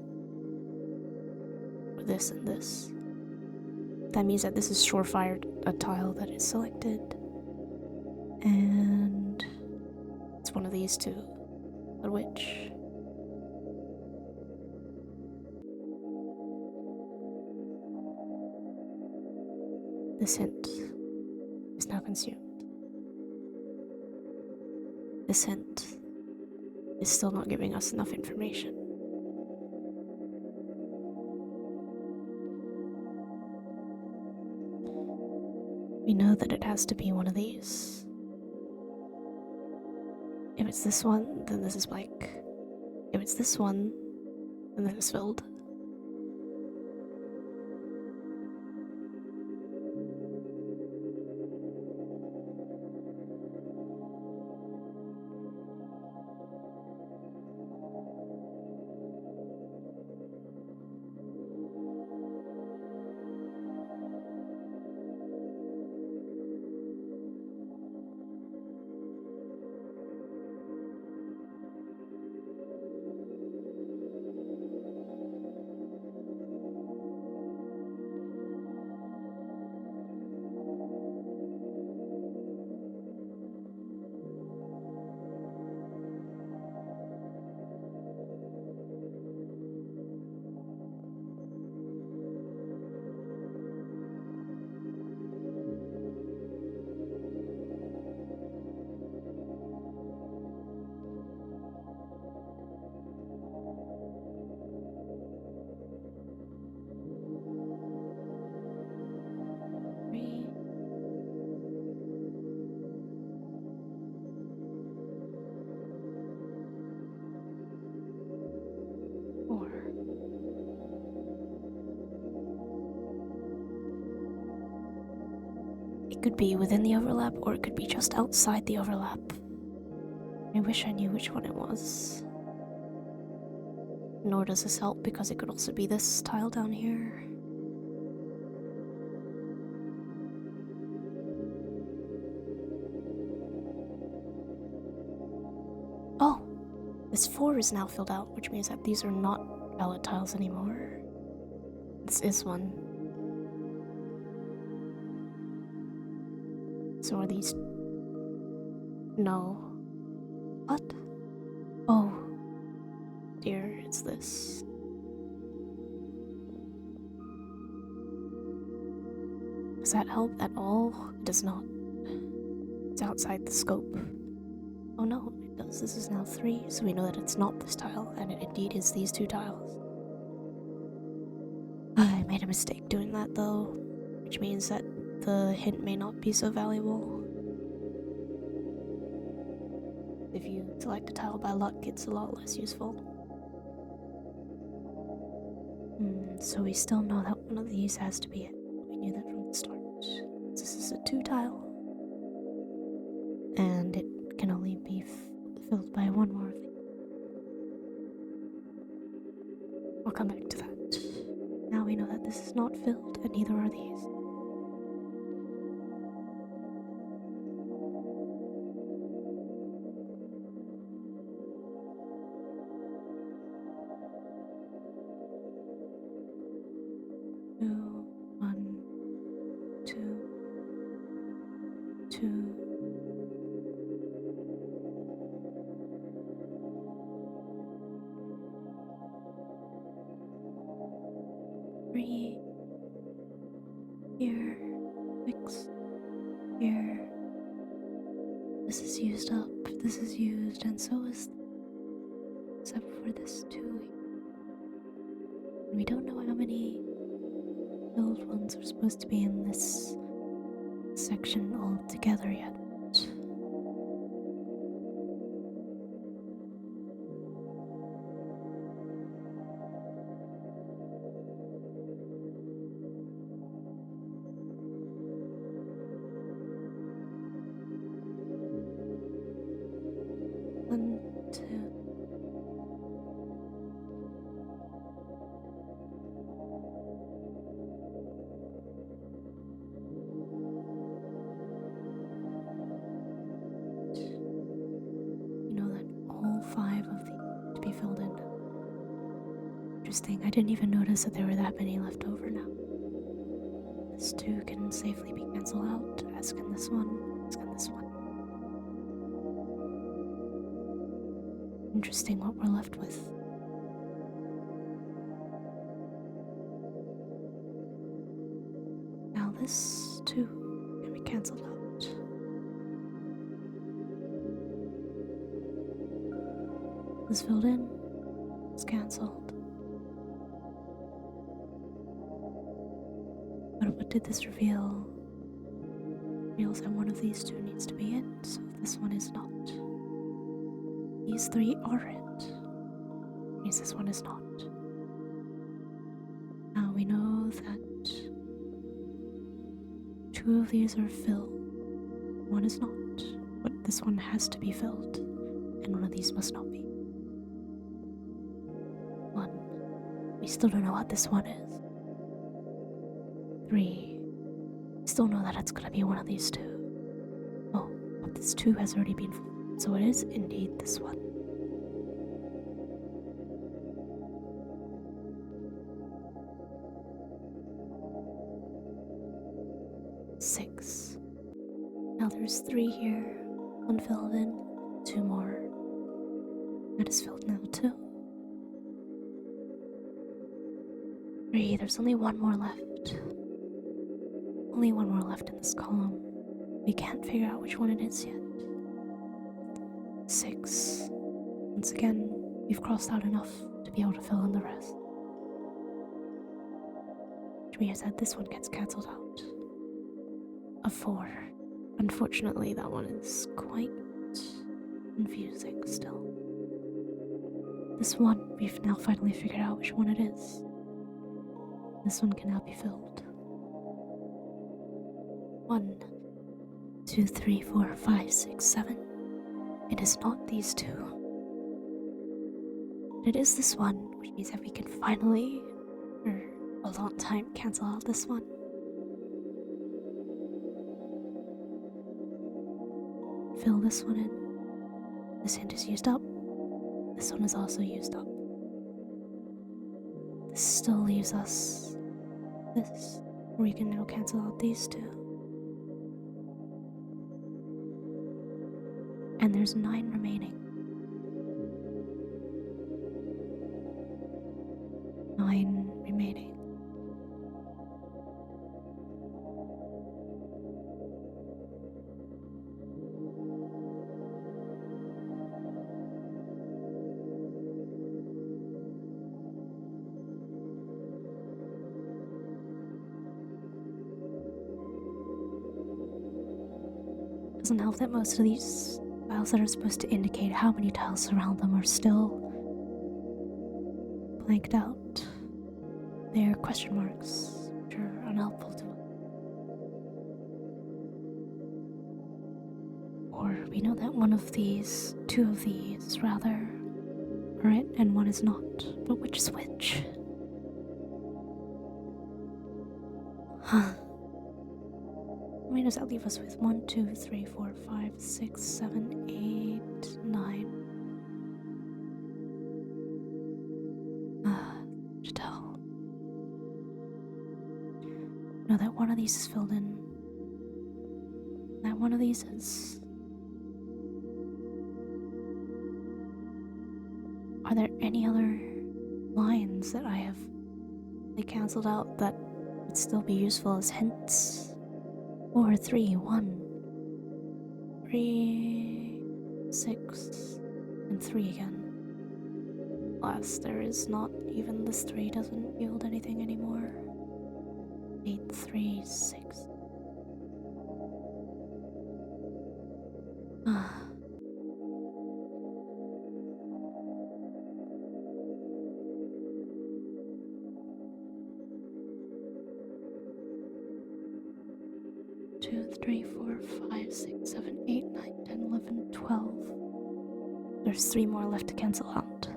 or this and this. That means that this is surefire a tile that is selected. And it's one of these two. But which? This hint is now consumed. This hint is still not giving us enough information. We know that it has to be one of these. If it's this one, then this is blank. If it's this one, then this is filled. It could be within the overlap, or it could be just outside the overlap. I wish I knew which one it was. Nor does this help, because it could also be this tile down here. Oh! This 4 is now filled out, which means that these are not valid tiles anymore. This is one. So are these... No. What? Oh. Dear, it's this. Does that help at all? It does not. It's outside the scope. Oh no, it does. This is now 3, so we know that it's not this tile, and it indeed is these 2 tiles. I made a mistake doing that though, which means that the hint may not be so valuable. If you select a tile by luck, it's a lot less useful. So we still know that one of these has to be it. We knew that from the start. This is a 2 tile. And it can only be filled by one more thing. I'll come back to that. Now we know that this is not filled, and neither are these. Two, one, two, two. Three. Here. 6. Here. This is used up. This is used, and so is. Except for this 2. We don't know how many filled ones are supposed to be in this section all together yet. One, two. You know that all 5 of these to be filled in. Interesting, I didn't even notice that there were that many left over now. This 2 can safely be cancelled out, as can this one, as can this one. Interesting what we're left with. Now this 2 can be cancelled out. Was filled in, was cancelled. But what did this reveal? It reveals that one of these 2 needs to be in, so this one is not. These 3 are it. Means this one is not. Now we know that 2 of these are filled. 1 is not. But this one has to be filled, and one of these must not be. 1. We still don't know what this one is. 3. We still know that it's gonna be one of these 2. Oh, but this 2 has already been filled, so it is indeed this one. Six. Now there's 3 here, 1 filled in, 2 more. That is filled now too. 3, there's only 1 more left. Only 1 more left in this column. We can't figure out which one it is yet. 6. Once again, we've crossed out enough to be able to fill in the rest. Which means that this one gets cancelled out. A 4. Unfortunately, that one is quite confusing still. This one, we've now finally figured out which one it is. This one can now be filled. 1, 2, 3, 4, 5, 6, 7. It is not these 2. It is this one, which means that we can finally, for a long time, cancel out this one. Fill this one in. This hint is used up. This one is also used up. This still leaves us this, where we can now cancel out these 2. And there's 9 remaining. 9 remaining. Doesn't help that most of these tiles that are supposed to indicate how many tiles surround them are still blanked out. They are question marks, which are unhelpful to us. Or we know that one of these, 2 of these rather, are it and 1 is not. But which is which? Huh. How many does that leave us with? 1, 2, 3, 4, 5, 6, 7, 8, 9. To tell. No, that one of these is filled in. That one of these is. Are there any other lines that I have cancelled out that would still be useful as hints? 4, 3, 1, 3, 6, and 3 again. Alas, there is not. Even this 3 doesn't yield anything anymore. 8, 3, 6. Ah. 2, 3, 4, 5, 6, 7, 8, 9, 10, 11, 12. There's 3 more left to cancel out.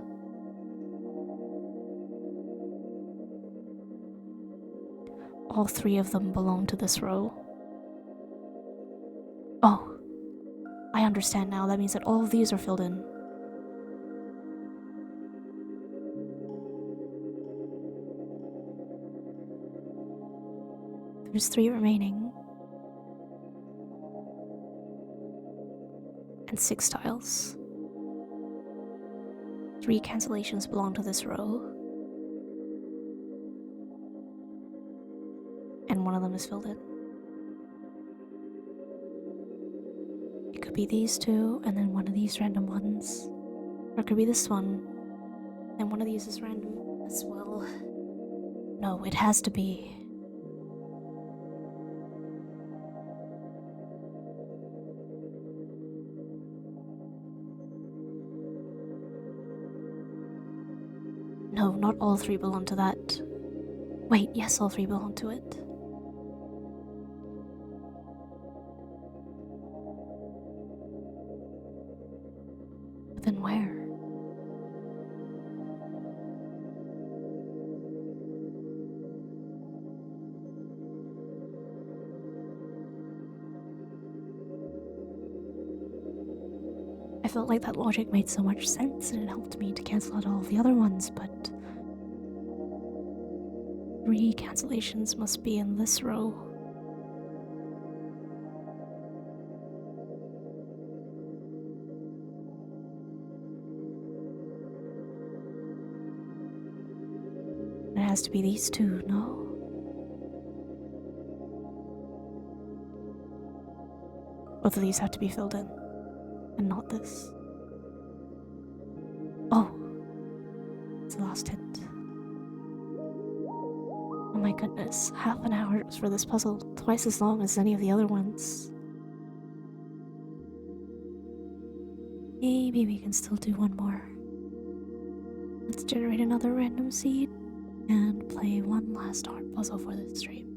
All 3 of them belong to this row. Oh, I understand now. That means that all of these are filled in. There's 3 remaining. And 6 tiles. 3 cancellations belong to this row. And one of them is filled in. It could be these 2, and then one of these random ones. Or it could be this one, and one of these is random as well. No, it has to be. No, not all 3 belong to that. Wait, yes, all 3 belong to it. But then where? I felt like that logic made so much sense and it helped me to cancel out all the other ones, but 3 cancellations must be in this row. It has to be these 2, no? Both of these have to be filled in, and not this. Oh, it's the last hint. Oh my goodness, half an hour for this puzzle, twice as long as any of the other ones. Maybe we can still do one more. Let's generate another random seed and play one last hard puzzle for this stream.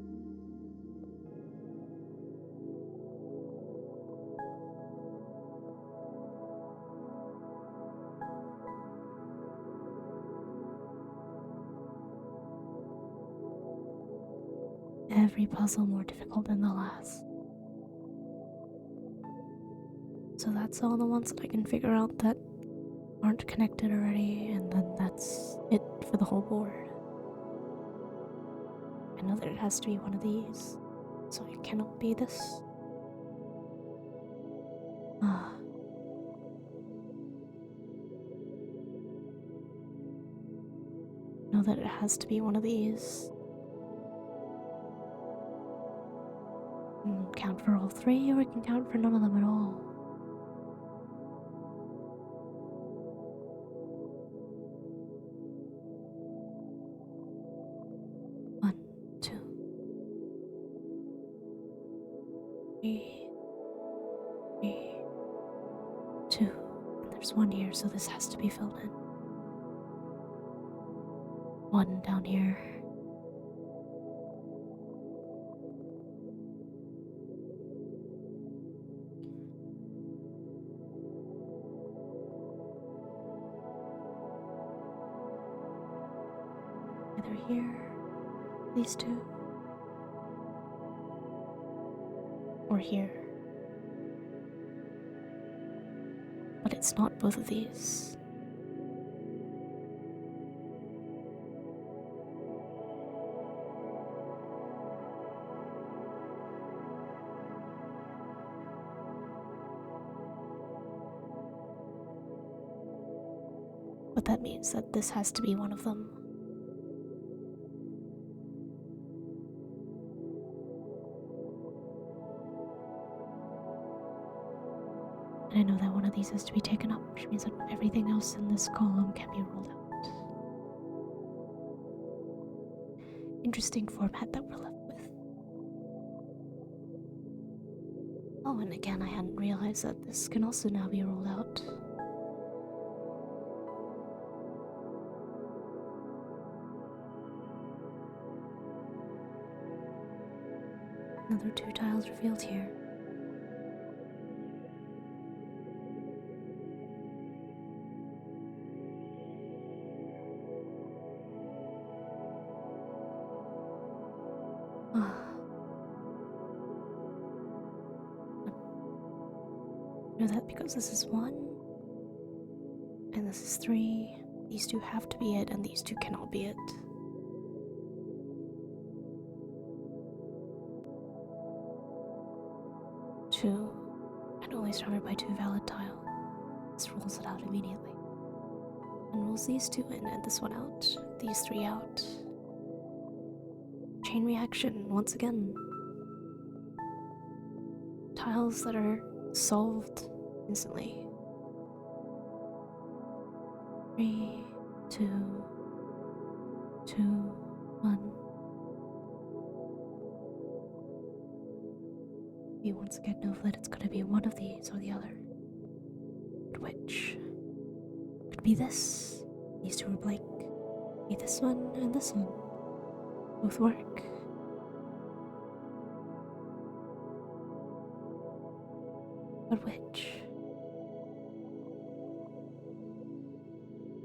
Every puzzle more difficult than the last. So that's all the ones that I can figure out that aren't connected already, and then that's it for the whole board. I know that it has to be one of these, so it cannot be this. Know that it has to be one of these. We can count for all 3, or we can count for none of them at all. One, 2, 3, 2, and there's 1 here, so this has to be filled in. 1 down here. Either here, these 2, or here. But it's not both of these. But that means that this has to be one of them. And I know that one of these has to be taken up, which means that everything else in this column can be ruled out. Interesting format that we're left with. Oh, and again, I hadn't realized that this can also now be ruled out. Another 2 tiles revealed here. I know that because this is 1, and this is 3, these 2 have to be it, and these 2 cannot be it. 2, and only surrounded by 2 valid tiles. This rules it out immediately. And rules these 2 in and this one out, these 3 out. Chain reaction, once again. Tiles that are solved instantly. 3, 2, 2, 1. We once again know that it's gonna be one of these or the other. But which? Could be this. These 2 are blank. Be this one and this one. Both work. But which?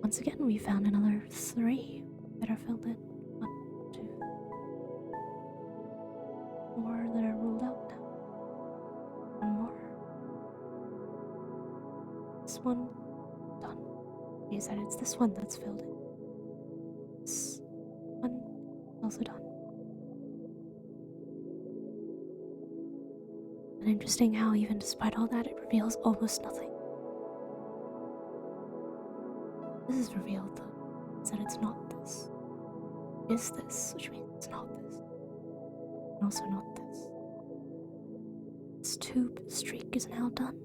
Once again, we found another 3 that are filled in. 1, 2, 4 that are ruled out now. 1 more. This one, done. Means that it's this one that's filled in. This one, also done. And interesting how even despite all that, it reveals almost nothing. This is revealed though, is that it's not this. It is this, which means it's not this. And also not this. This tube streak is now done.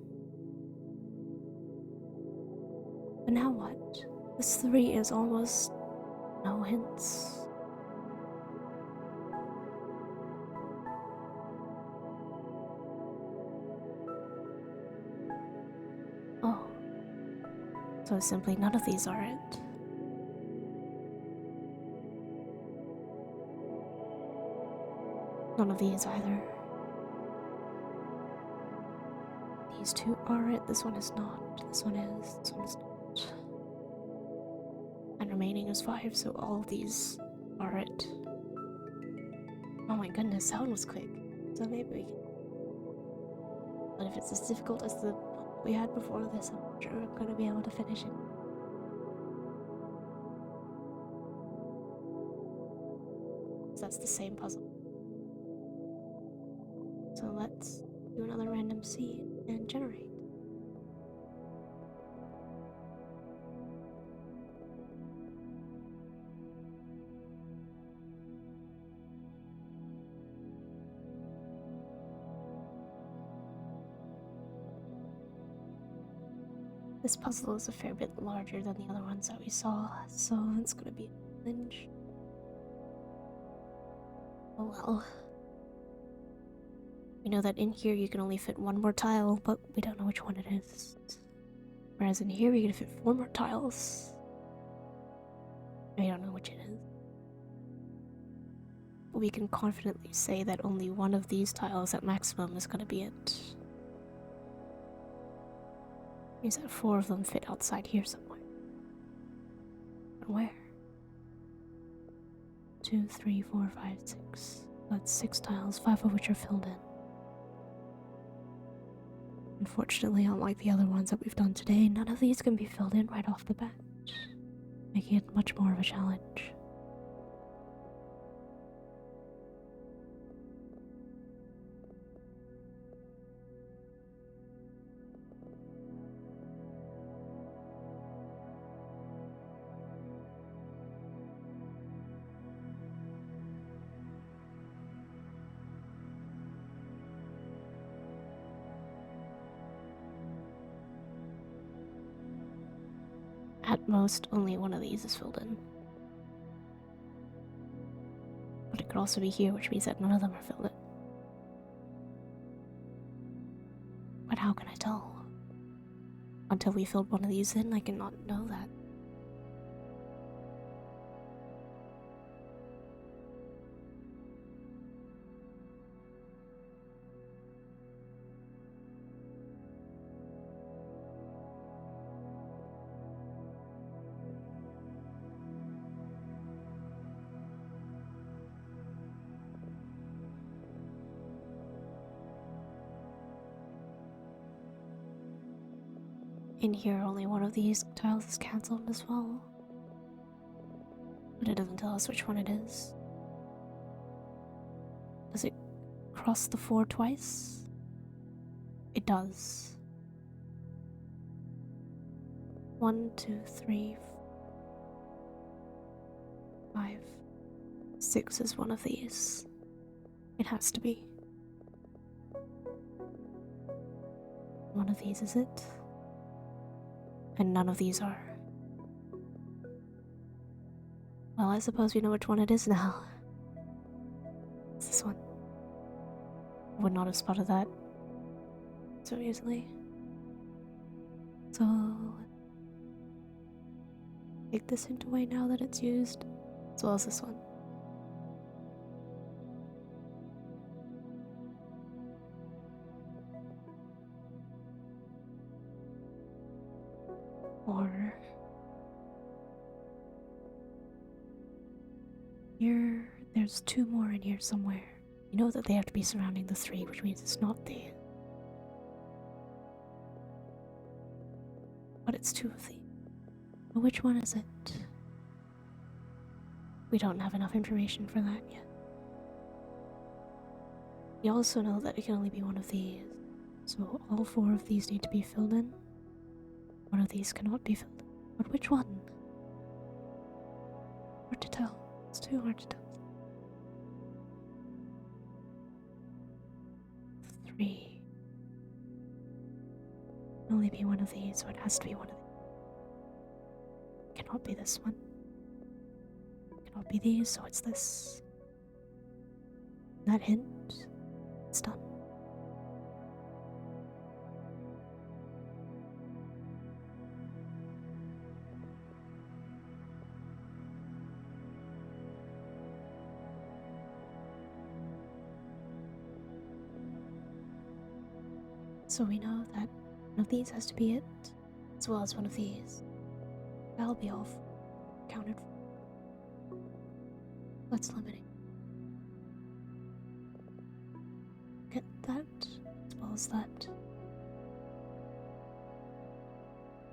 But now what? This 3 is almost no hints. Oh. So simply none of these are it. None of these either. These 2 are it, this one is not, this one is, this one is not. And remaining is 5, so all of these are it. Oh my goodness, that one was quick. So maybe we can... But if it's as difficult as the one we had before this, I'm not sure I'm gonna be able to finish it. So that's the same puzzle. So let's do another random seed and generate. This puzzle is a fair bit larger than the other ones that we saw, so it's gonna be a challenge. Oh well. We know that in here you can only fit 1 more tile, but we don't know which one it is. Whereas in here we can fit 4 more tiles. We don't know which it is. But we can confidently say that only one of these tiles at maximum is gonna be it. Means that 4 of them fit outside here somewhere. But where? 2, 3, 4, 5, 6. That's 6 tiles, 5 of which are filled in. Unfortunately, unlike the other ones that we've done today, none of these can be filled in right off the bat, making it much more of a challenge. At most, only one of these is filled in. But it could also be here, which means that none of them are filled in. But how can I tell? Until we filled one of these in, I cannot know that. In here, only one of these tiles is cancelled as well. But it doesn't tell us which one it is. Does it cross the 4 twice? It does. 1, 2, 3, 5, 6 is one of these. It has to be. One of these is it. And none of these are. Well, I suppose we know which one it is now. It's this one. I would not have spotted that so easily. So, take this hint away now that it's used, as well as this one. Or here, there's 2 more in here somewhere. You know that they have to be surrounding the 3, which means it's not these. But it's 2 of these. But which one is it? We don't have enough information for that yet. We also know that it can only be one of these, so all 4 of these need to be filled in. One of these cannot be filled in. But which one? Hard to tell. It's too hard to tell. 3. Can only be one of these, so it has to be one of these. Cannot be this one. Cannot be these, so it's this. That hint, it's done. So we know that one of these has to be it, as well as one of these. That'll be all counted for. That's limiting. Get that, as well as that.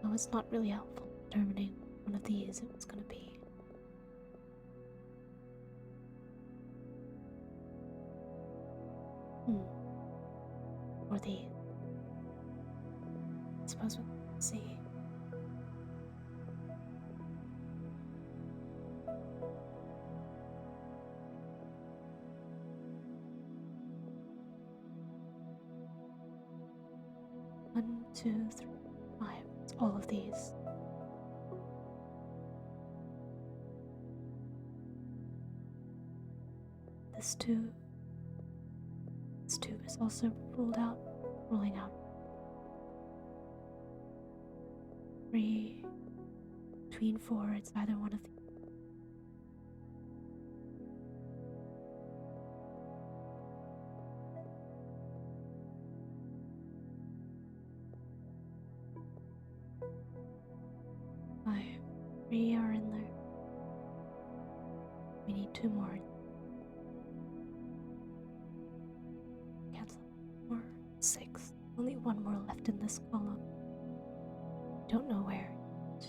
No, it's not really helpful determining one of these it was going to be. Or these. I suppose we'll see. One, 2, 3, 5. It's all of these. This 2. This 2 is also ruled out. Ruling out. 3. Between 4, it's either one of these. Five. 3 are in there. We need 2 more. Cancel. 4, 6. Only one more left in this column. Don't know where yet.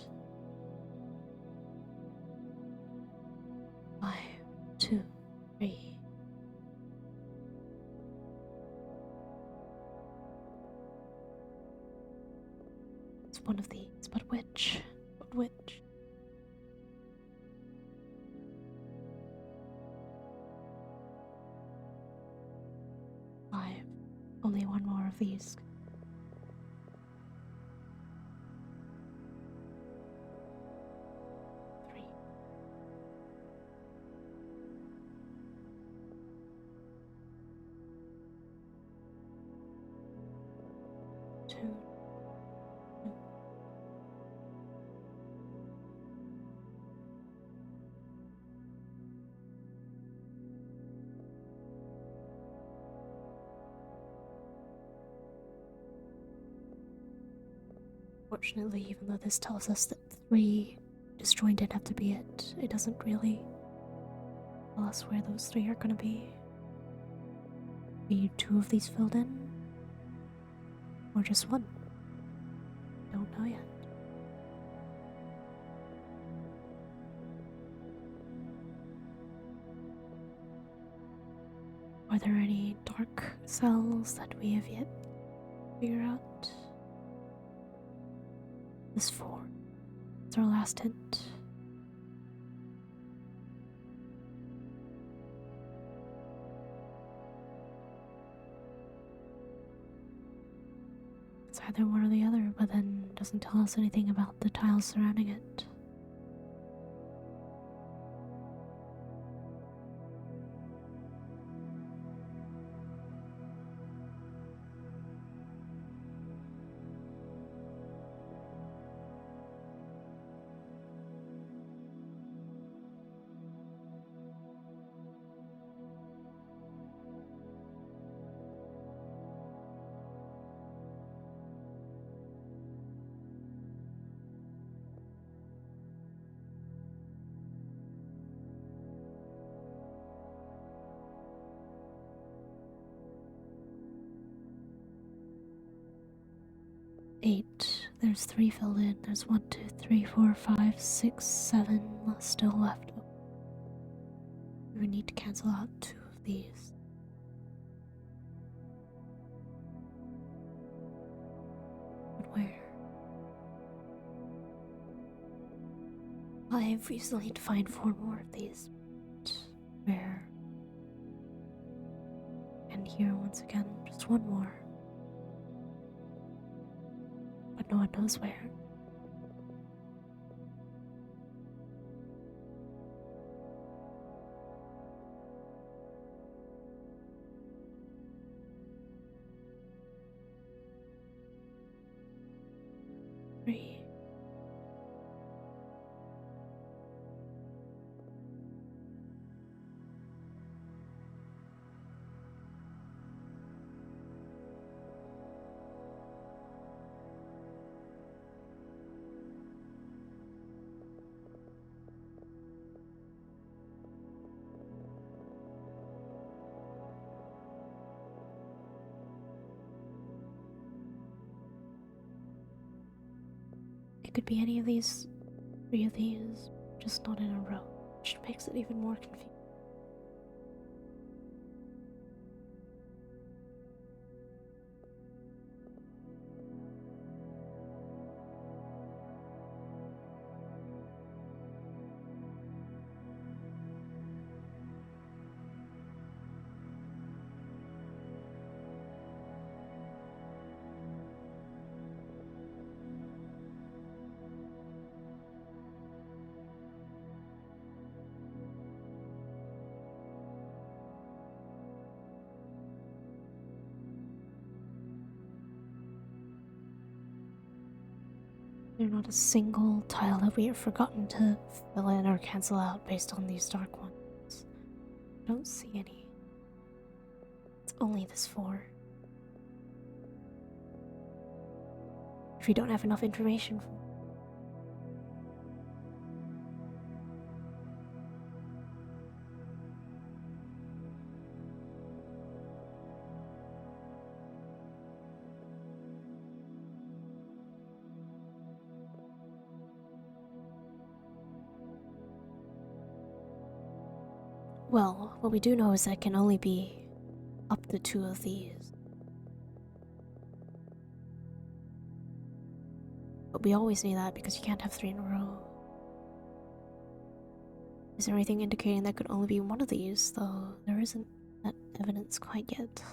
5, 2, 3. It's one of these, but which? But which? Only one more of these. 3. 2. Fortunately, even though this tells us that 3 destroyed didn't have to be it, it doesn't really tell us where those 3 are gonna be. Maybe 2 of these filled in? Or just 1? Don't know yet. Are there any dark cells that we have yet to figure out? This 4. It's our last hint. It's either one or the other, but then doesn't tell us anything about the tiles surrounding it. Eight. There's 3 filled in. There's 1, 2, 3, 4, 5, 6, 7 still left. We need to cancel out 2 of these. But where? 5. We still need to find 4 more of these. Where? And here once again, just 1 more. But no one knows where. Three. It could be any of these, 3 of these, just not in a row, which makes it even more confusing. There's not a single tile that we have forgotten to fill in or cancel out based on these dark ones. I don't see any. It's only this 4. If we don't have enough information for Well, what we do know is that it can only be up to 2 of these. But we always need that because you can't have 3 in a row. Is there anything indicating that could only be one of these, though there isn't that evidence quite yet?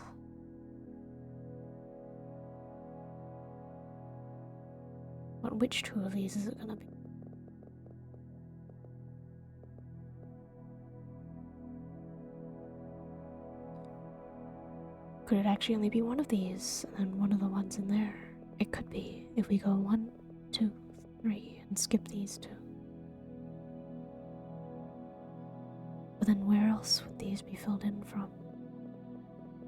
But which 2 of these is it gonna be? Could it actually only be one of these, and then one of the ones in there? It could be, if we go 1, 2, 3, and skip these 2. But then where else would these be filled in from?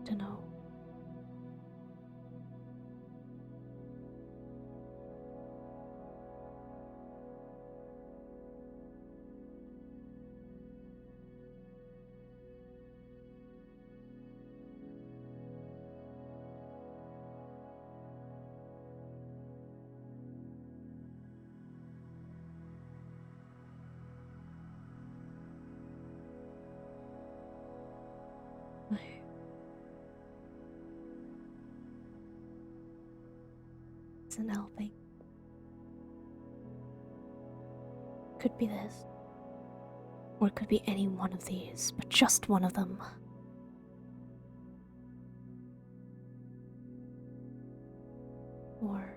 To know. Isn't helping. Could be this. Or it could be any one of these, but just one of them. Or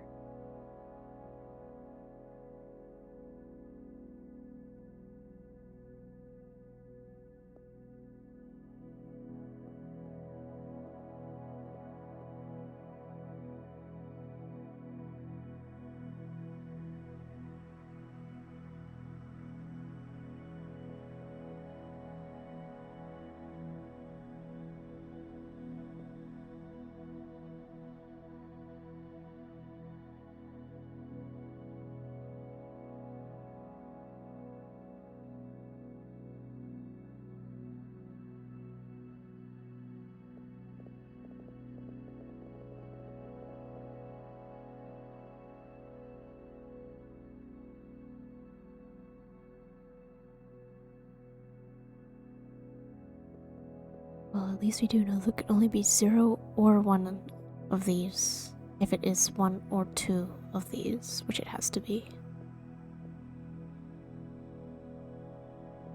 well, at least we do know there could only be 0 or 1 of these. If it is 1 or 2 of these, which it has to be.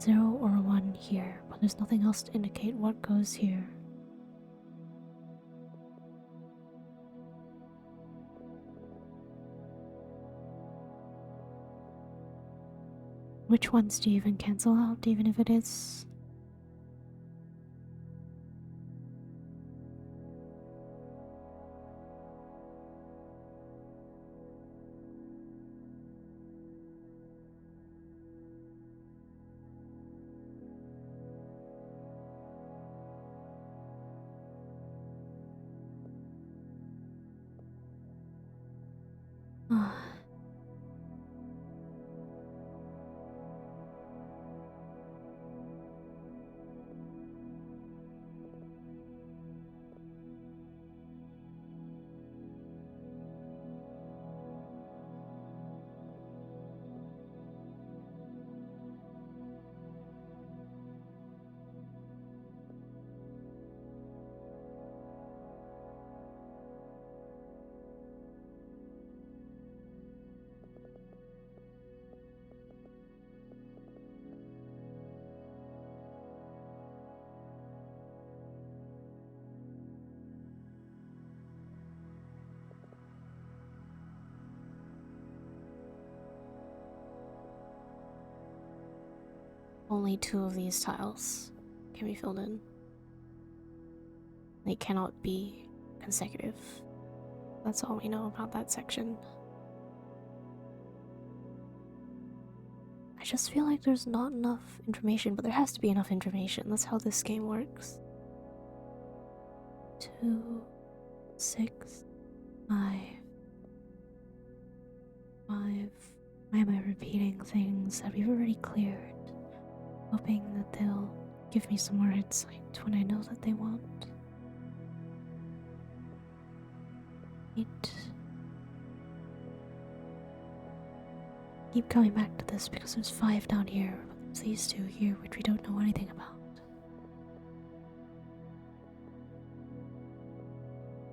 0 or 1 here, but there's nothing else to indicate what goes here. Which ones do you even cancel out, even if it is? Only 2 of these tiles can be filled in. They cannot be consecutive. That's all we know about that section. I just feel like there's not enough information, but there has to be enough information. That's how this game works. 2, 6, 5, 5. Why am I repeating things that we've already cleared? Hoping that they'll give me some more insight when I know that they won't. 8. Keep coming back to this because there's 5 down here, but there's these 2 here which we don't know anything about.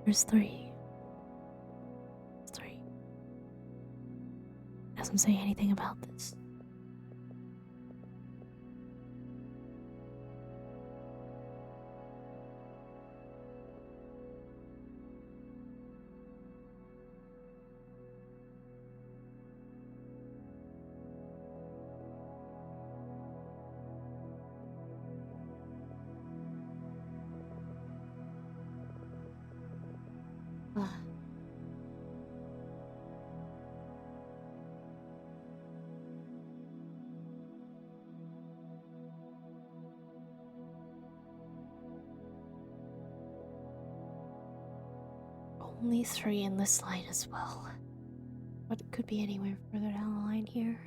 There's three. There's three. It doesn't say anything about this. Only three in this line as well. But it could be anywhere further down the line here.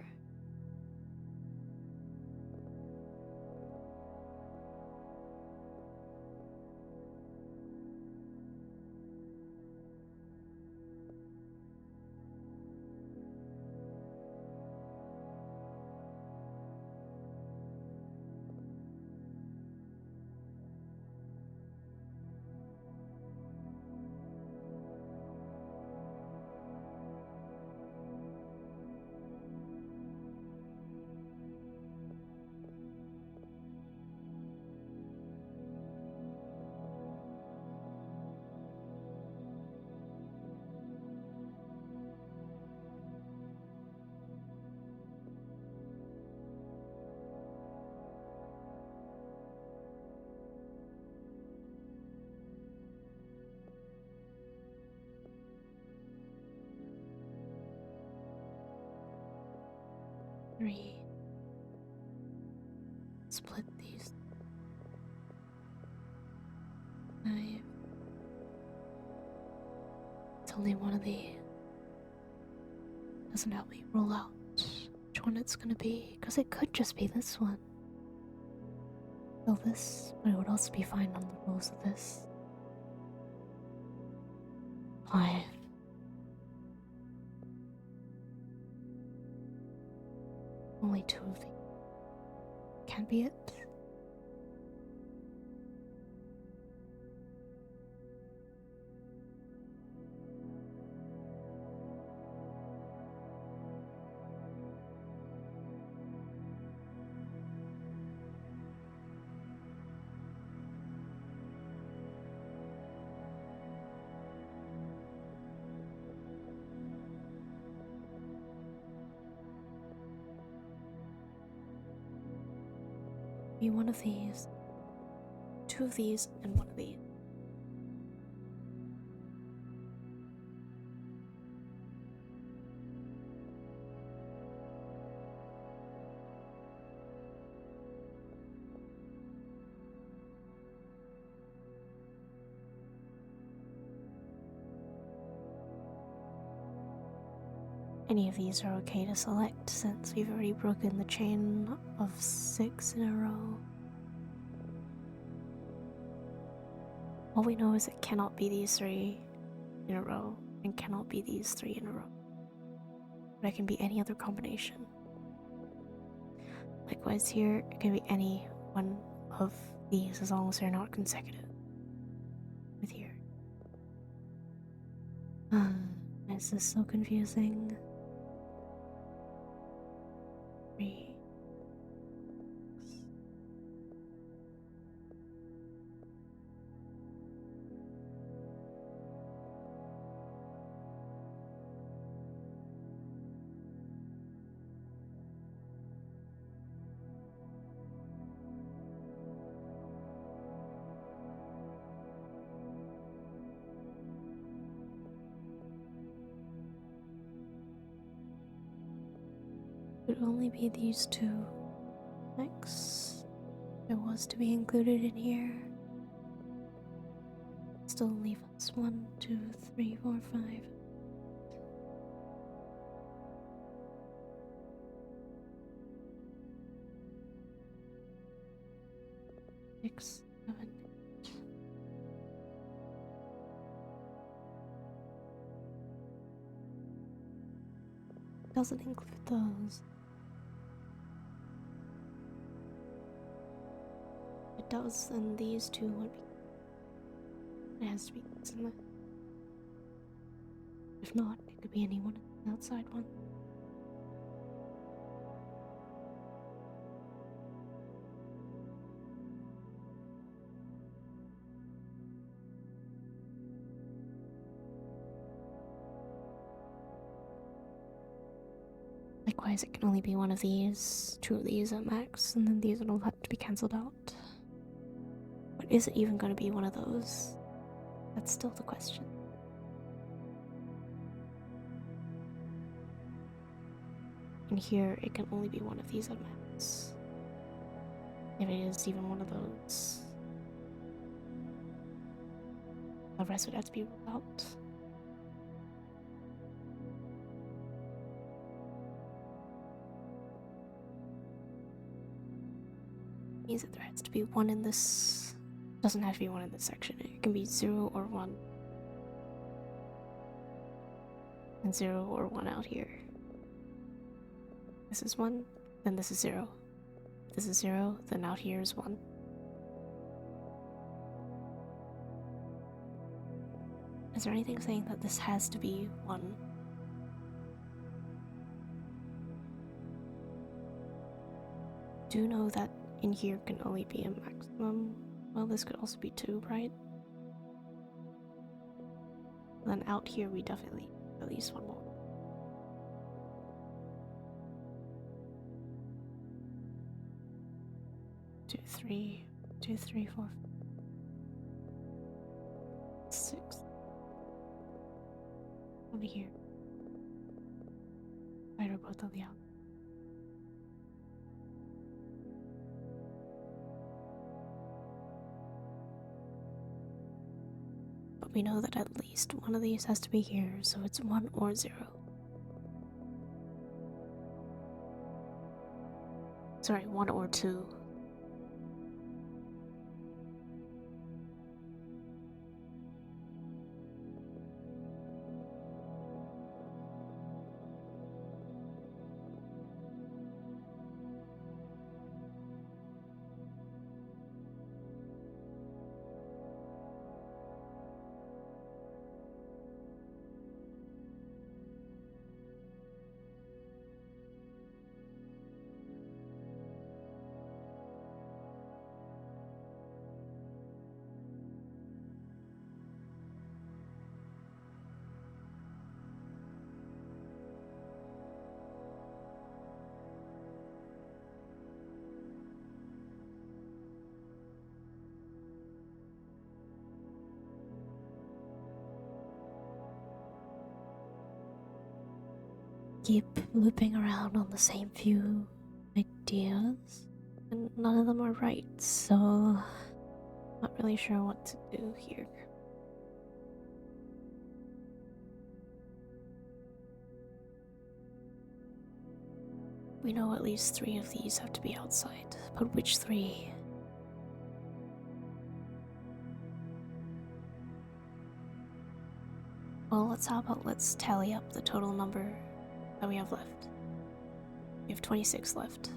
Three. Split these. 5. It's only one of these. Doesn't help me rule out which one it's gonna be, because it could just be this one. Kill this, but it would also be fine on the rules of this. 5. Only 2 of these. Can't be it. Be one of these, 2 of these, and 1 of these. Any of these are okay to select since we've already broken the chain of 6 in a row. All we know is it cannot be these 3 in a row and cannot be these 3 in a row. But it can be any other combination. Likewise here, it can be any one of these as long as they're not consecutive with here. This is so confusing. 3. It would only be these 2 X. If it was to be included in here. Still leave us 1, 2, 3, 4, 5. 6, 7, 8. Doesn't include those. It does, and these 2 would be. It has to be this and that. If not, it could be anyone in the outside one. Likewise, it can only be one of these, two of these at max, and then these would all have to be cancelled out. But is it even going to be one of those? That's still the question. And here, it can only be one of these at max. If it is even one of those, the rest would have to be ruled out. Means that there has to be one in this. Doesn't have to be one in this section. It can be 0 or 1. And 0 or 1 out here. This is 1, then this is 0. This is 0, then out here is 1. Is there anything saying that this has to be 1? Do know that in here can only be a maximum. Well, this could also be 2, right? Then out here we definitely at least one more. 2, 3, 2, 3, 4, 6. Over here. Right, or both on the out. But we know that at least one of these has to be here, so it's 1 or 0. Sorry, 1 or 2. Keep looping around on the same few ideas, and none of them are right, so not really sure what to do here. We know at least 3 of these have to be outside, but which 3? Well, let's tally up the total number that we have left. We have 26 left.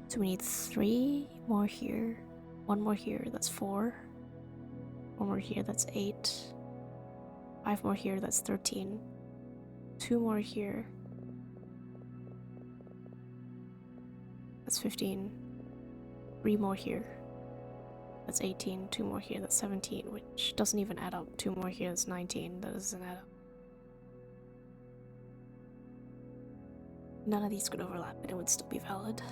So we need 3 more here, 1 more here, that's 4. 1 more here, that's 8. 5 more here, that's 13. 2 more here, that's 15. 3 more here, that's 18. 2 more here, that's 17, which doesn't even add up. 2 more here, that's 19. That doesn't add up. None of these could overlap and it would still be valid.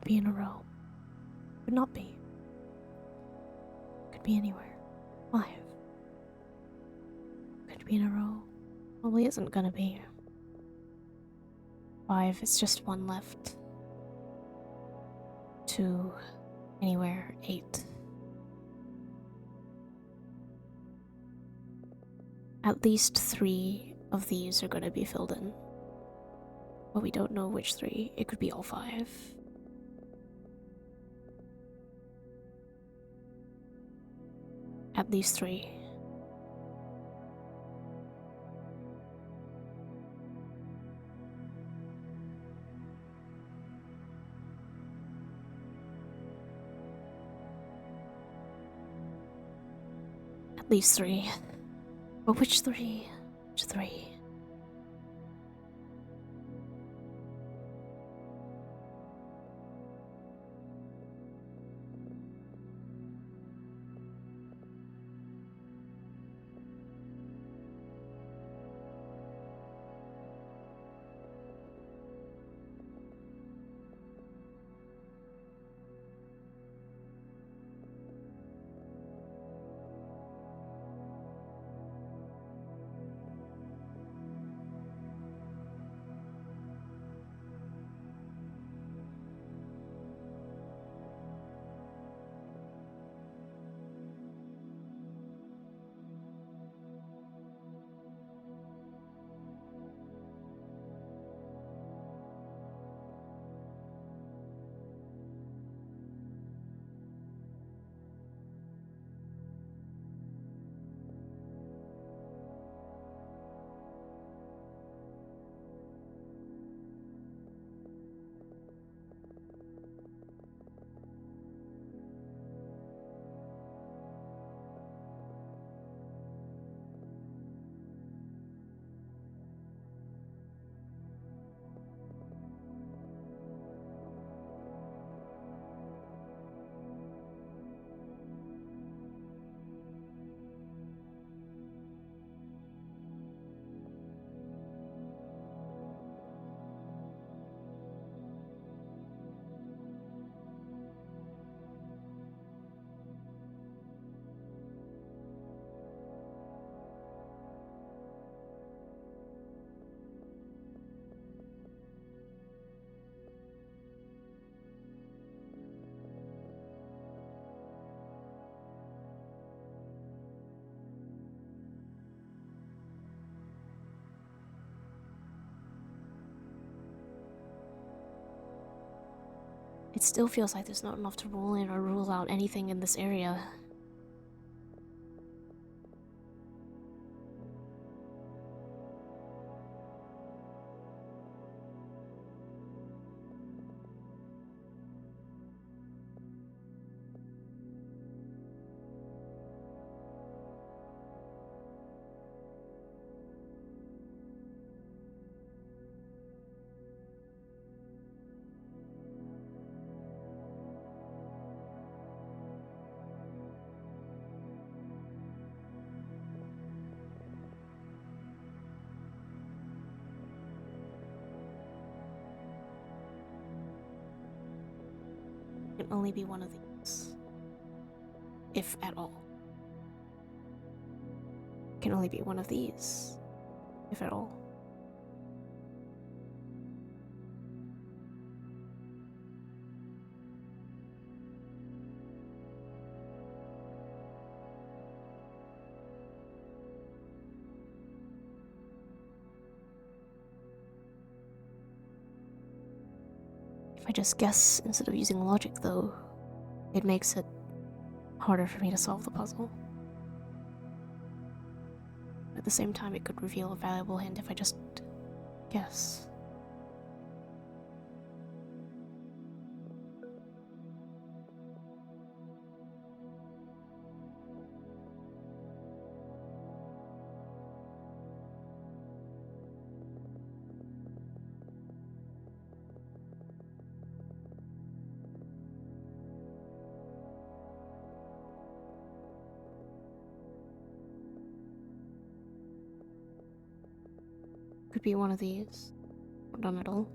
Could be in a row. Could not be. Could be anywhere. 5. Could be in a row. Probably isn't gonna be. 5, it's just one left. 2, anywhere. 8. At least 3 of these are gonna be filled in. But we don't know which 3. It could be all 5. At least 3. At least 3. But which 3? Which 3? It still feels like there's not enough to rule in or rule out anything in this area. It can only be one of these. If at all. It can only be one of these. If at all. If I just guess instead of using logic, though, it makes it harder for me to solve the puzzle. At the same time, it could reveal a valuable hint if I just guess. Could be one of these. Or none at all.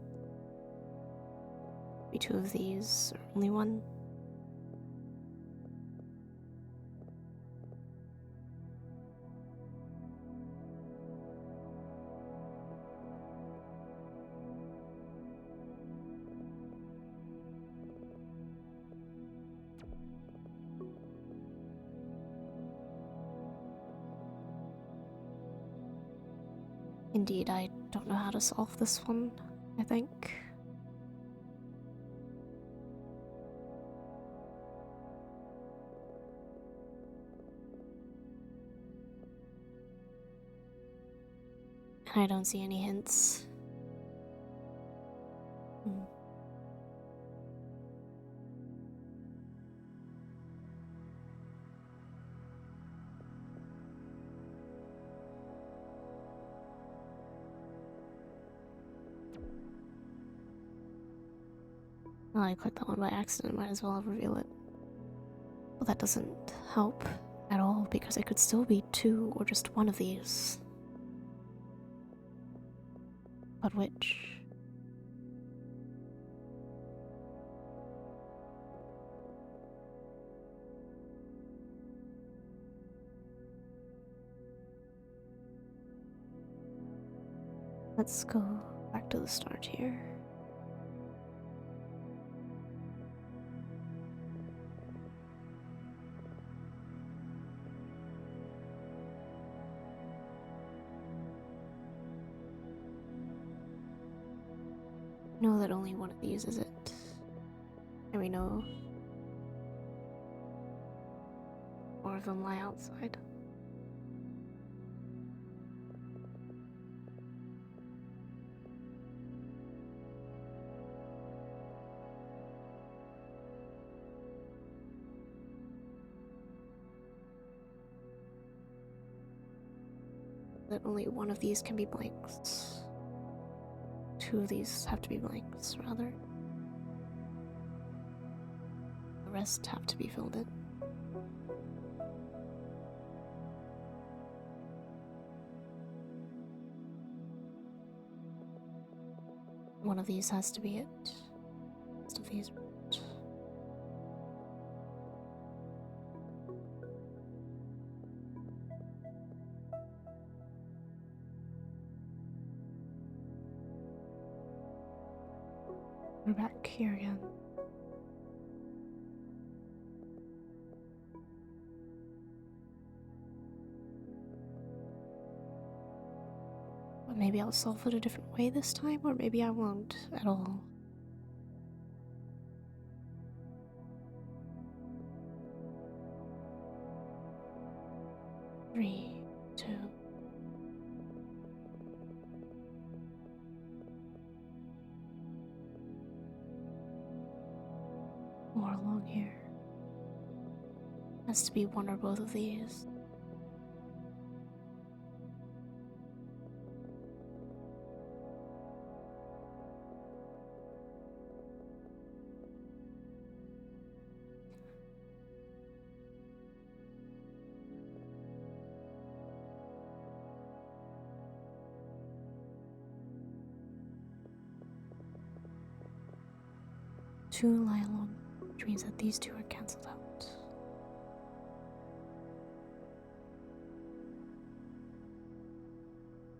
Maybe two of these, or only one. Indeed, I don't know how to solve this one, I think. And I don't see any hints. Well, I clicked that one by accident, might as well reveal it. Well, that doesn't help at all because it could still be two or just one of these. But which? Let's go back to the start here. Know that only one of these is it. And we know more of them lie outside. That only one of these can be blanks. Two of these have to be blanks, rather. The rest have to be filled in. One of these has to be it. The rest of these won't. We're back here again. But maybe I'll solve it a different way this time, or maybe I won't at all. Three, two. More along here. Has to be one or both of these. Two lie along, which means that these two are cancelled out.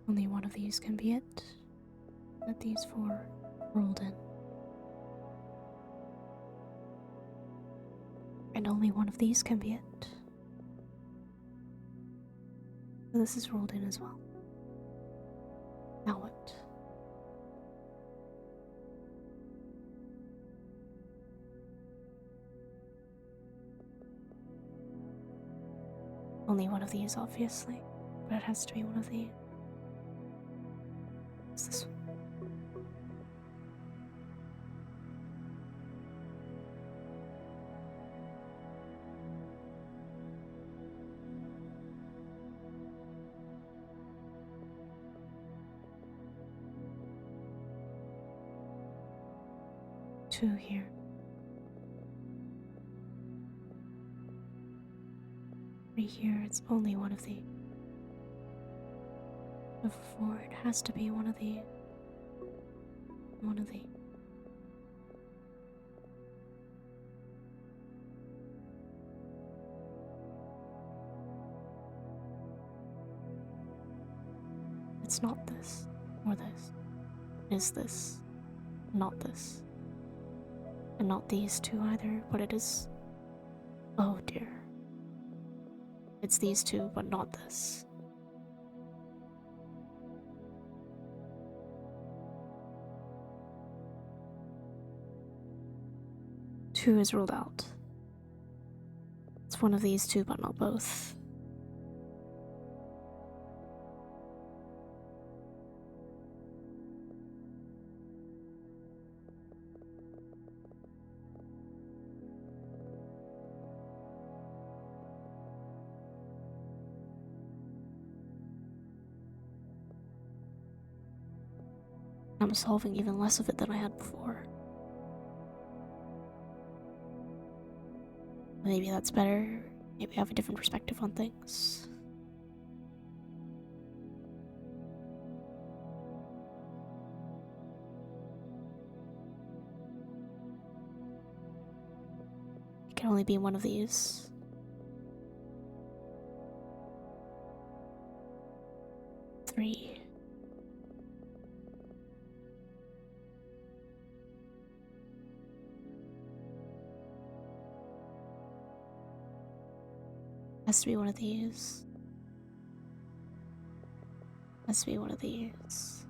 Only one of these can be it. That these four rolled in. And only one of these can be it. So this is rolled in as well. Now what? Only one of these, obviously, but it has to be one of these. What's this one? Two here. Three here, it's only one of these. Of four, it has to be one of these. One of these. it's not this, or this. It is this, not this. And not these two either, but it is... Oh dear. It's these two, but not this. Two is ruled out. It's one of these two, but not both. I'm solving even less of it than I had before. Maybe that's better. Maybe I have a different perspective on things. It can only be one of these. Three. Has to be one of these. Has to be one of these.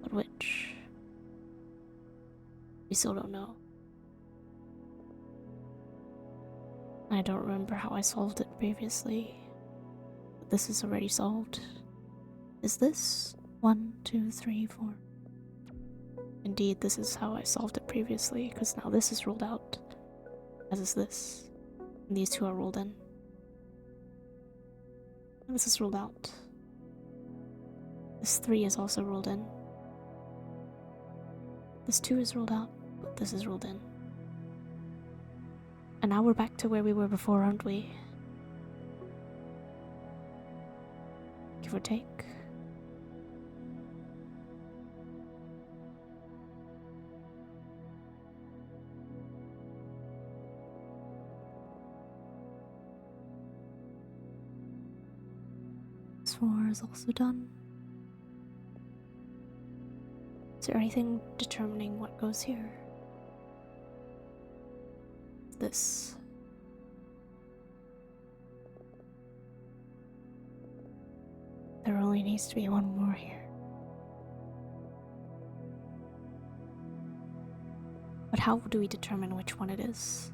But which? We still don't know. I don't remember how I solved it previously. But this is already solved. Is this? 1, 2, 3, 4. Indeed, this is how I solved it previously, because now this is ruled out, as is this. And these two are ruled in. And this is ruled out. This 3 is also ruled in. This 2 is ruled out, but this is ruled in. And now we're back to where we were before, aren't we? Give or take. This 4 is also done. Is there anything determining what goes here? This. There only needs to be one more here. But how do we determine which one it is?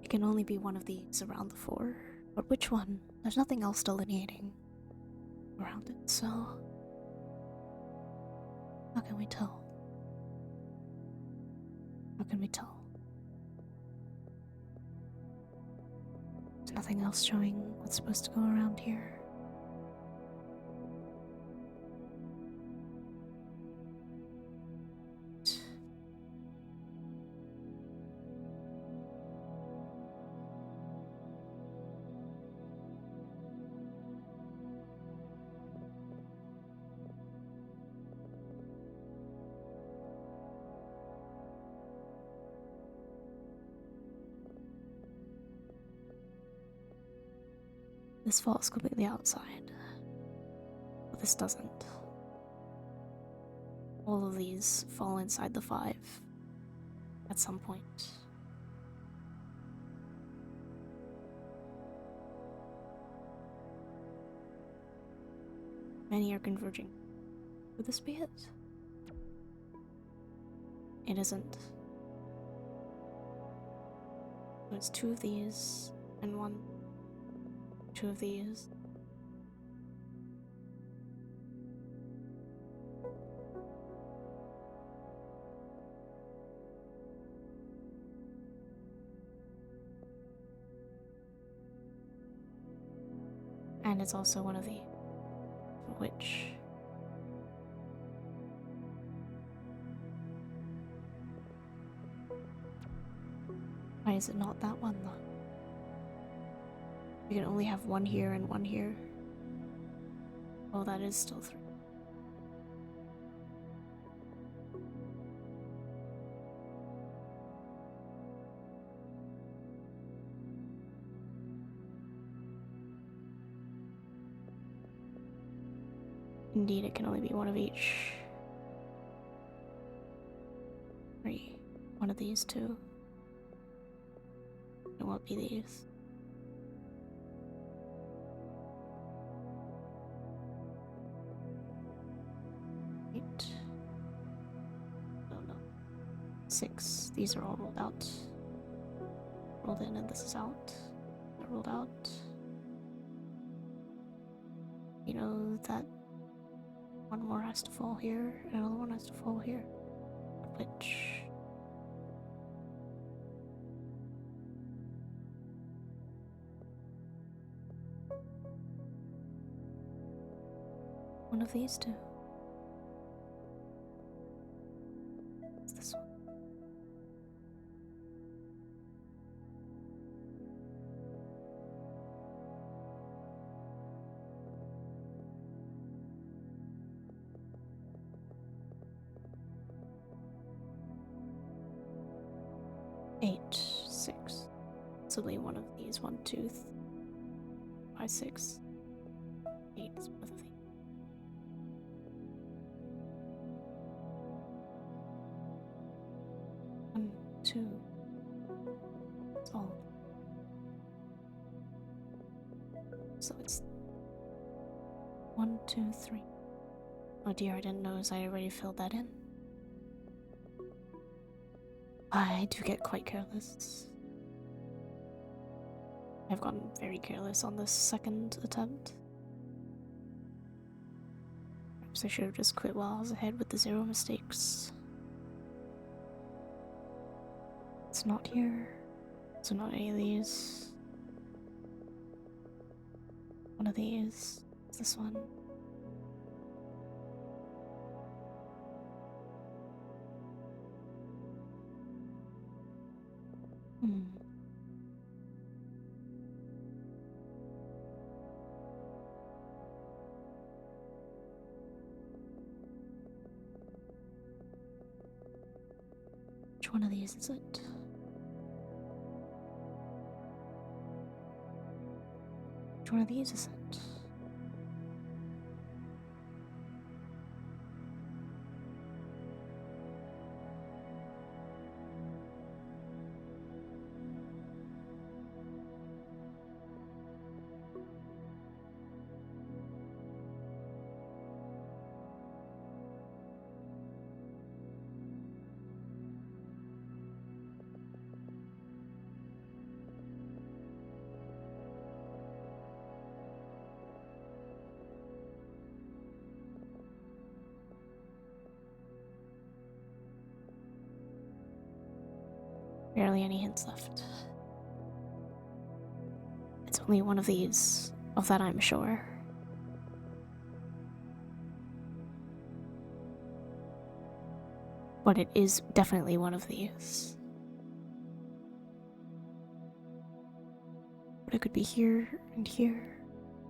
It can only be one of these around the 4. But which one? There's nothing else delineating around it, so... How can we tell? How can we tell? There's nothing else showing what's supposed to go around here. This falls completely outside, but this doesn't. All of these fall inside the 5 at some point. Many are converging. Would this be it? It isn't. So it's 2 of these and 1. 2 of these. And it's also one of the... Which... Why is it not that one, though? You can only have one here and one here. Oh, that is still 3. Indeed, it can only be one of each. 3. One of these two. It won't be these. Eight. No, no. 6. These are all rolled out. Rolled in, and this is out. They're rolled out. You know that one more has to fall here, and another one has to fall here. Which... One of these two. It's this one. Eight, 6. It's only one of these. 1, 2, 5, 6. 8 is one of these. 1, 2. It's all. So it's 1, 2, 3. Oh dear, I didn't notice I already filled that in. I do get quite careless. I've gotten very careless on this second attempt. Perhaps I should have just quit while I was ahead with the 0 mistakes. It's not here. So not any of these. One of these. It's this one. Which one of these is it? Which one of these is it? Barely any hints left. It's only one of these, of that I'm sure. But it is definitely one of these. But it could be here and here,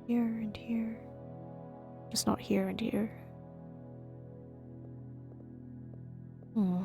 here and here. Just not here and here. Hmm.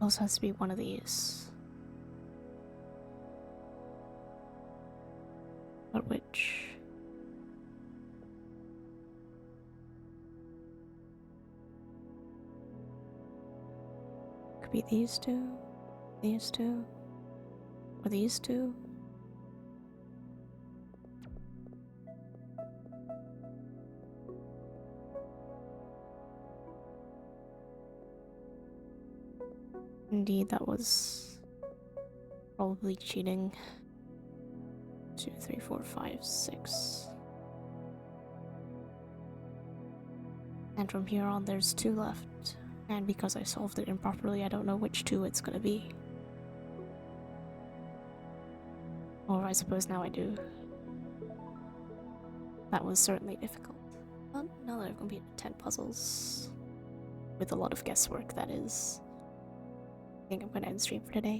Also has to be one of these. But which? Could be these two, or these two. Indeed, that was probably cheating. 2, 3, 4, 5, 6. And from here on, there's 2 left. And because I solved it improperly, I don't know which 2 it's gonna be. Or I suppose now I do. That was certainly difficult. But now that I've completed 10 puzzles, with a lot of guesswork, that is, I think I'm gonna end stream for today.